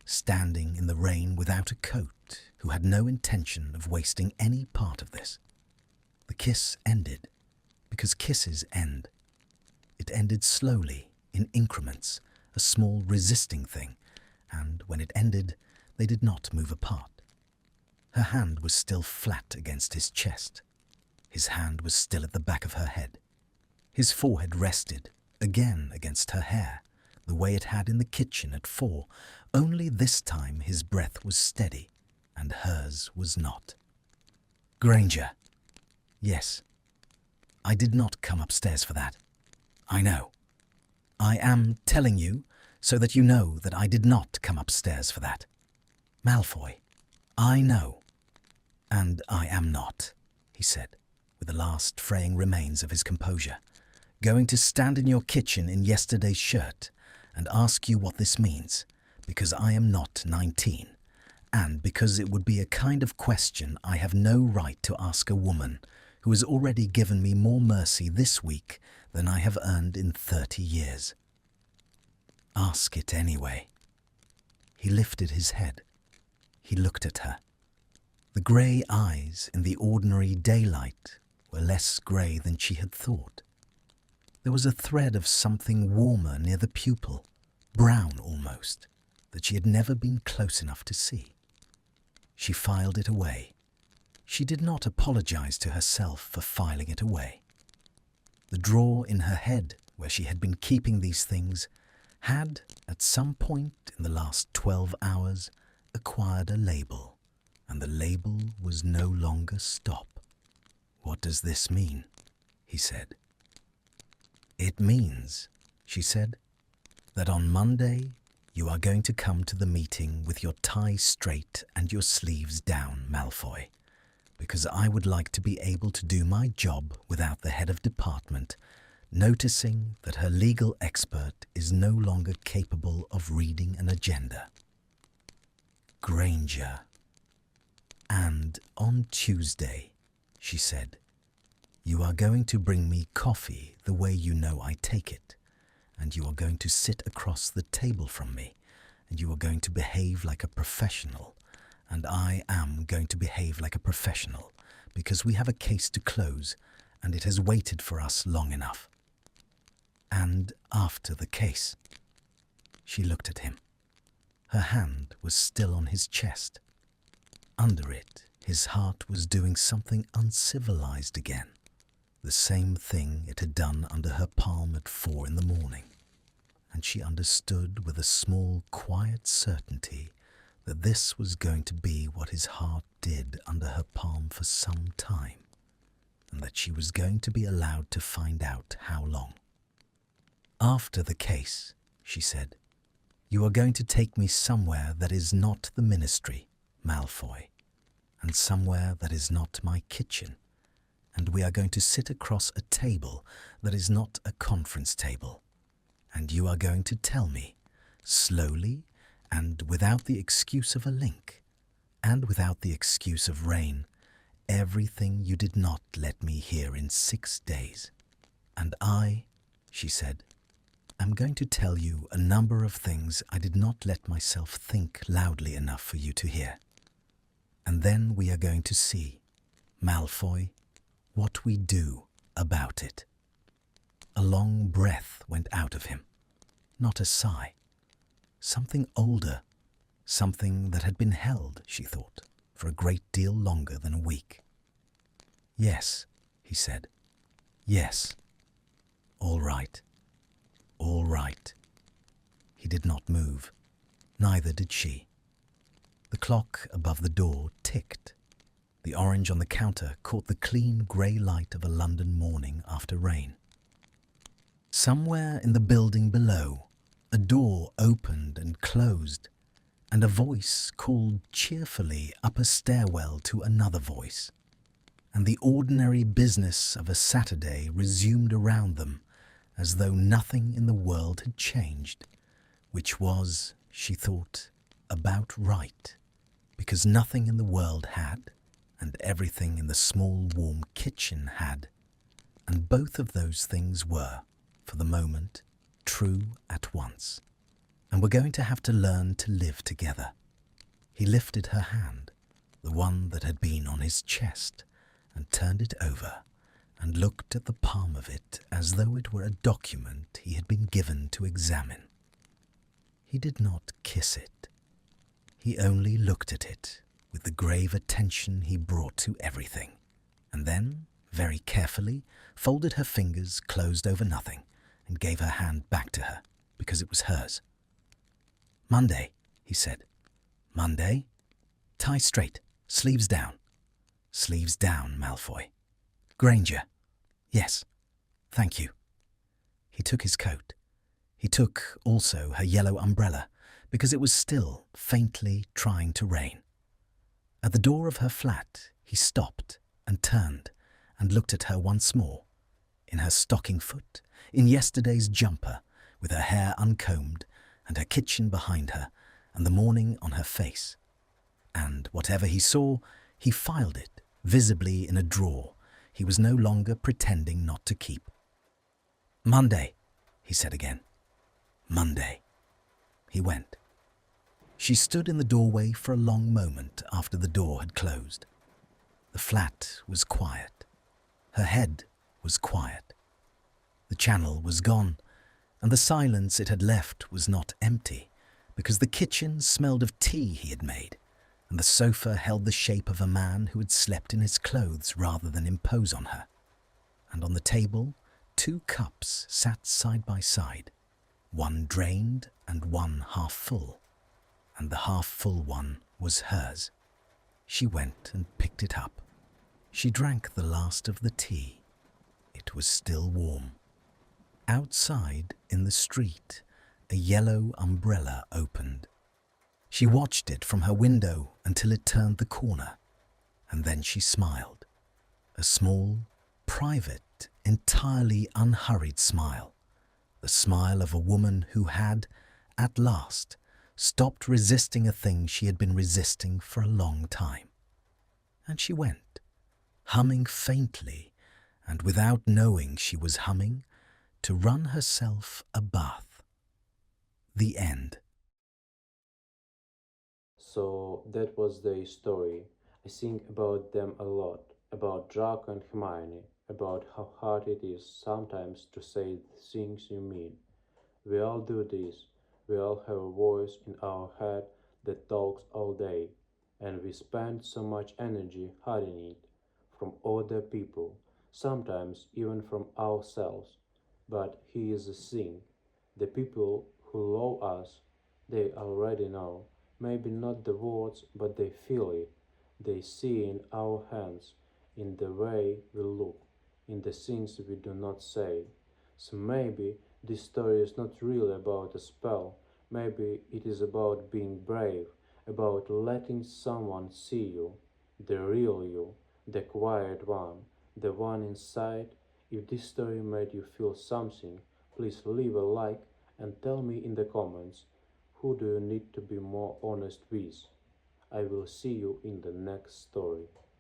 standing in the rain without a coat, who had no intention of wasting any part of this. The kiss ended, because kisses end. It ended slowly, in increments, a small resisting thing, and when it ended, they did not move apart. Her hand was still flat against his chest. His hand was still at the back of her head. His forehead rested, again against her hair, the way it had in the kitchen at 4, only this time his breath was steady, and hers was not. "Granger." "Yes. I did not come upstairs for that. I know. I am telling you so that you know that I did not come upstairs for that. Malfoy, I know. And I am not," he said, with the last fraying remains of his composure, "going to stand in your kitchen in yesterday's shirt and ask you what this means, because I am not 19, and because it would be a kind of question I have no right to ask a woman who has already given me more mercy this week than I have earned in 30 years. Ask it anyway." He lifted his head. He looked at her. The grey eyes in the ordinary daylight were less grey than she had thought. There was a thread of something warmer near the pupil, brown almost, that she had never been close enough to see. She filed it away. She did not apologize to herself for filing it away. The drawer in her head, where she had been keeping these things, had, at some point in the last 12 hours, acquired a label, and the label was no longer "Stop." "What does this mean?" he said. "It means," she said, "that on Monday you are going to come to the meeting with your tie straight and your sleeves down, Malfoy, because I would like to be able to do my job without the head of department noticing that her legal expert is no longer capable of reading an agenda. Granger. And on Tuesday," she said, "you are going to bring me coffee the way you know I take it, and you are going to sit across the table from me, and you are going to behave like a professional, and I am going to behave like a professional, because we have a case to close, and it has waited for us long enough. And after the case." She looked at him. Her hand was still on his chest. Under it, his heart was doing something uncivilized again, the same thing it had done under her palm at 4 a.m, and she understood with a small, quiet certainty that this was going to be what his heart did under her palm for some time, and that she was going to be allowed to find out how long. "After the case," she said, "you are going to take me somewhere that is not the ministry, Malfoy, and somewhere that is not my kitchen, and we are going to sit across a table that is not a conference table, and you are going to tell me, slowly and without the excuse of a link, and without the excuse of rain, everything you did not let me hear in 6 days. And I," she said, "am going to tell you a number of things I did not let myself think loudly enough for you to hear. And then we are going to see, Malfoy, what we do about it." A long breath went out of him, not a sigh. Something older, something that had been held, she thought, for a great deal longer than a week. "Yes," he said. "Yes. All right. All right." He did not move. Neither did she. The clock above the door ticked. The orange on the counter caught the clean grey light of a London morning after rain. Somewhere in the building below, a door opened and closed, and a voice called cheerfully up a stairwell to another voice, and the ordinary business of a Saturday resumed around them as though nothing in the world had changed, which was, she thought, about right, because nothing in the world had, and everything in the small warm kitchen had, and both of those things were, for the moment, true at once, and were going to have to learn to live together. He lifted her hand, the one that had been on his chest, and turned it over, and looked at the palm of it as though it were a document he had been given to examine. He did not kiss it. He only looked at it with the grave attention he brought to everything, and then, very carefully, folded her fingers closed over nothing, and gave her hand back to her, because it was hers. "Monday," he said. "Monday. Tie straight, sleeves down." "Sleeves down, Malfoy." "Granger." "Yes, thank you." He took his coat. He took also her yellow umbrella, because it was still faintly trying to rain. At the door of her flat, he stopped and turned and looked at her once more, in her stocking foot, in yesterday's jumper, with her hair uncombed and her kitchen behind her and the morning on her face. And whatever he saw, he filed it visibly in a drawer he was no longer pretending not to keep. "Monday," he said again. "Monday." He went. She stood in the doorway for a long moment after the door had closed. The flat was quiet. Her head was quiet. The channel was gone, and the silence it had left was not empty, because the kitchen smelled of tea he had made, and the sofa held the shape of a man who had slept in his clothes rather than impose on her. And on the table, 2 cups sat side by side, one drained and one half full, and the half-full one was hers. She went and picked it up. She drank the last of the tea. It was still warm. Outside, in the street, a yellow umbrella opened. She watched it from her window until it turned the corner, and then she smiled. A small, private, entirely unhurried smile. The smile of a woman who had, at last, stopped resisting a thing she had been resisting for a long time. And she went, humming faintly, and without knowing she was humming, to run herself a bath. The end. So that was their story. I think about them a lot, about Draco and Hermione, about how hard it is sometimes to say the things you mean. We all do this. We all have a voice in our head that talks all day, and we spend so much energy hiding it from other people, sometimes even from ourselves. But here's the thing, the people who love us, they already know, maybe not the words, but they feel it. They see in our hands, in the way we look, in the things we do not say. So maybe this story is not really about a spell, maybe it is about being brave, about letting someone see you, the real you, the quiet one, the one inside. If this story made you feel something, please leave a like and tell me in the comments, who do you need to be more honest with? I will see you in the next story.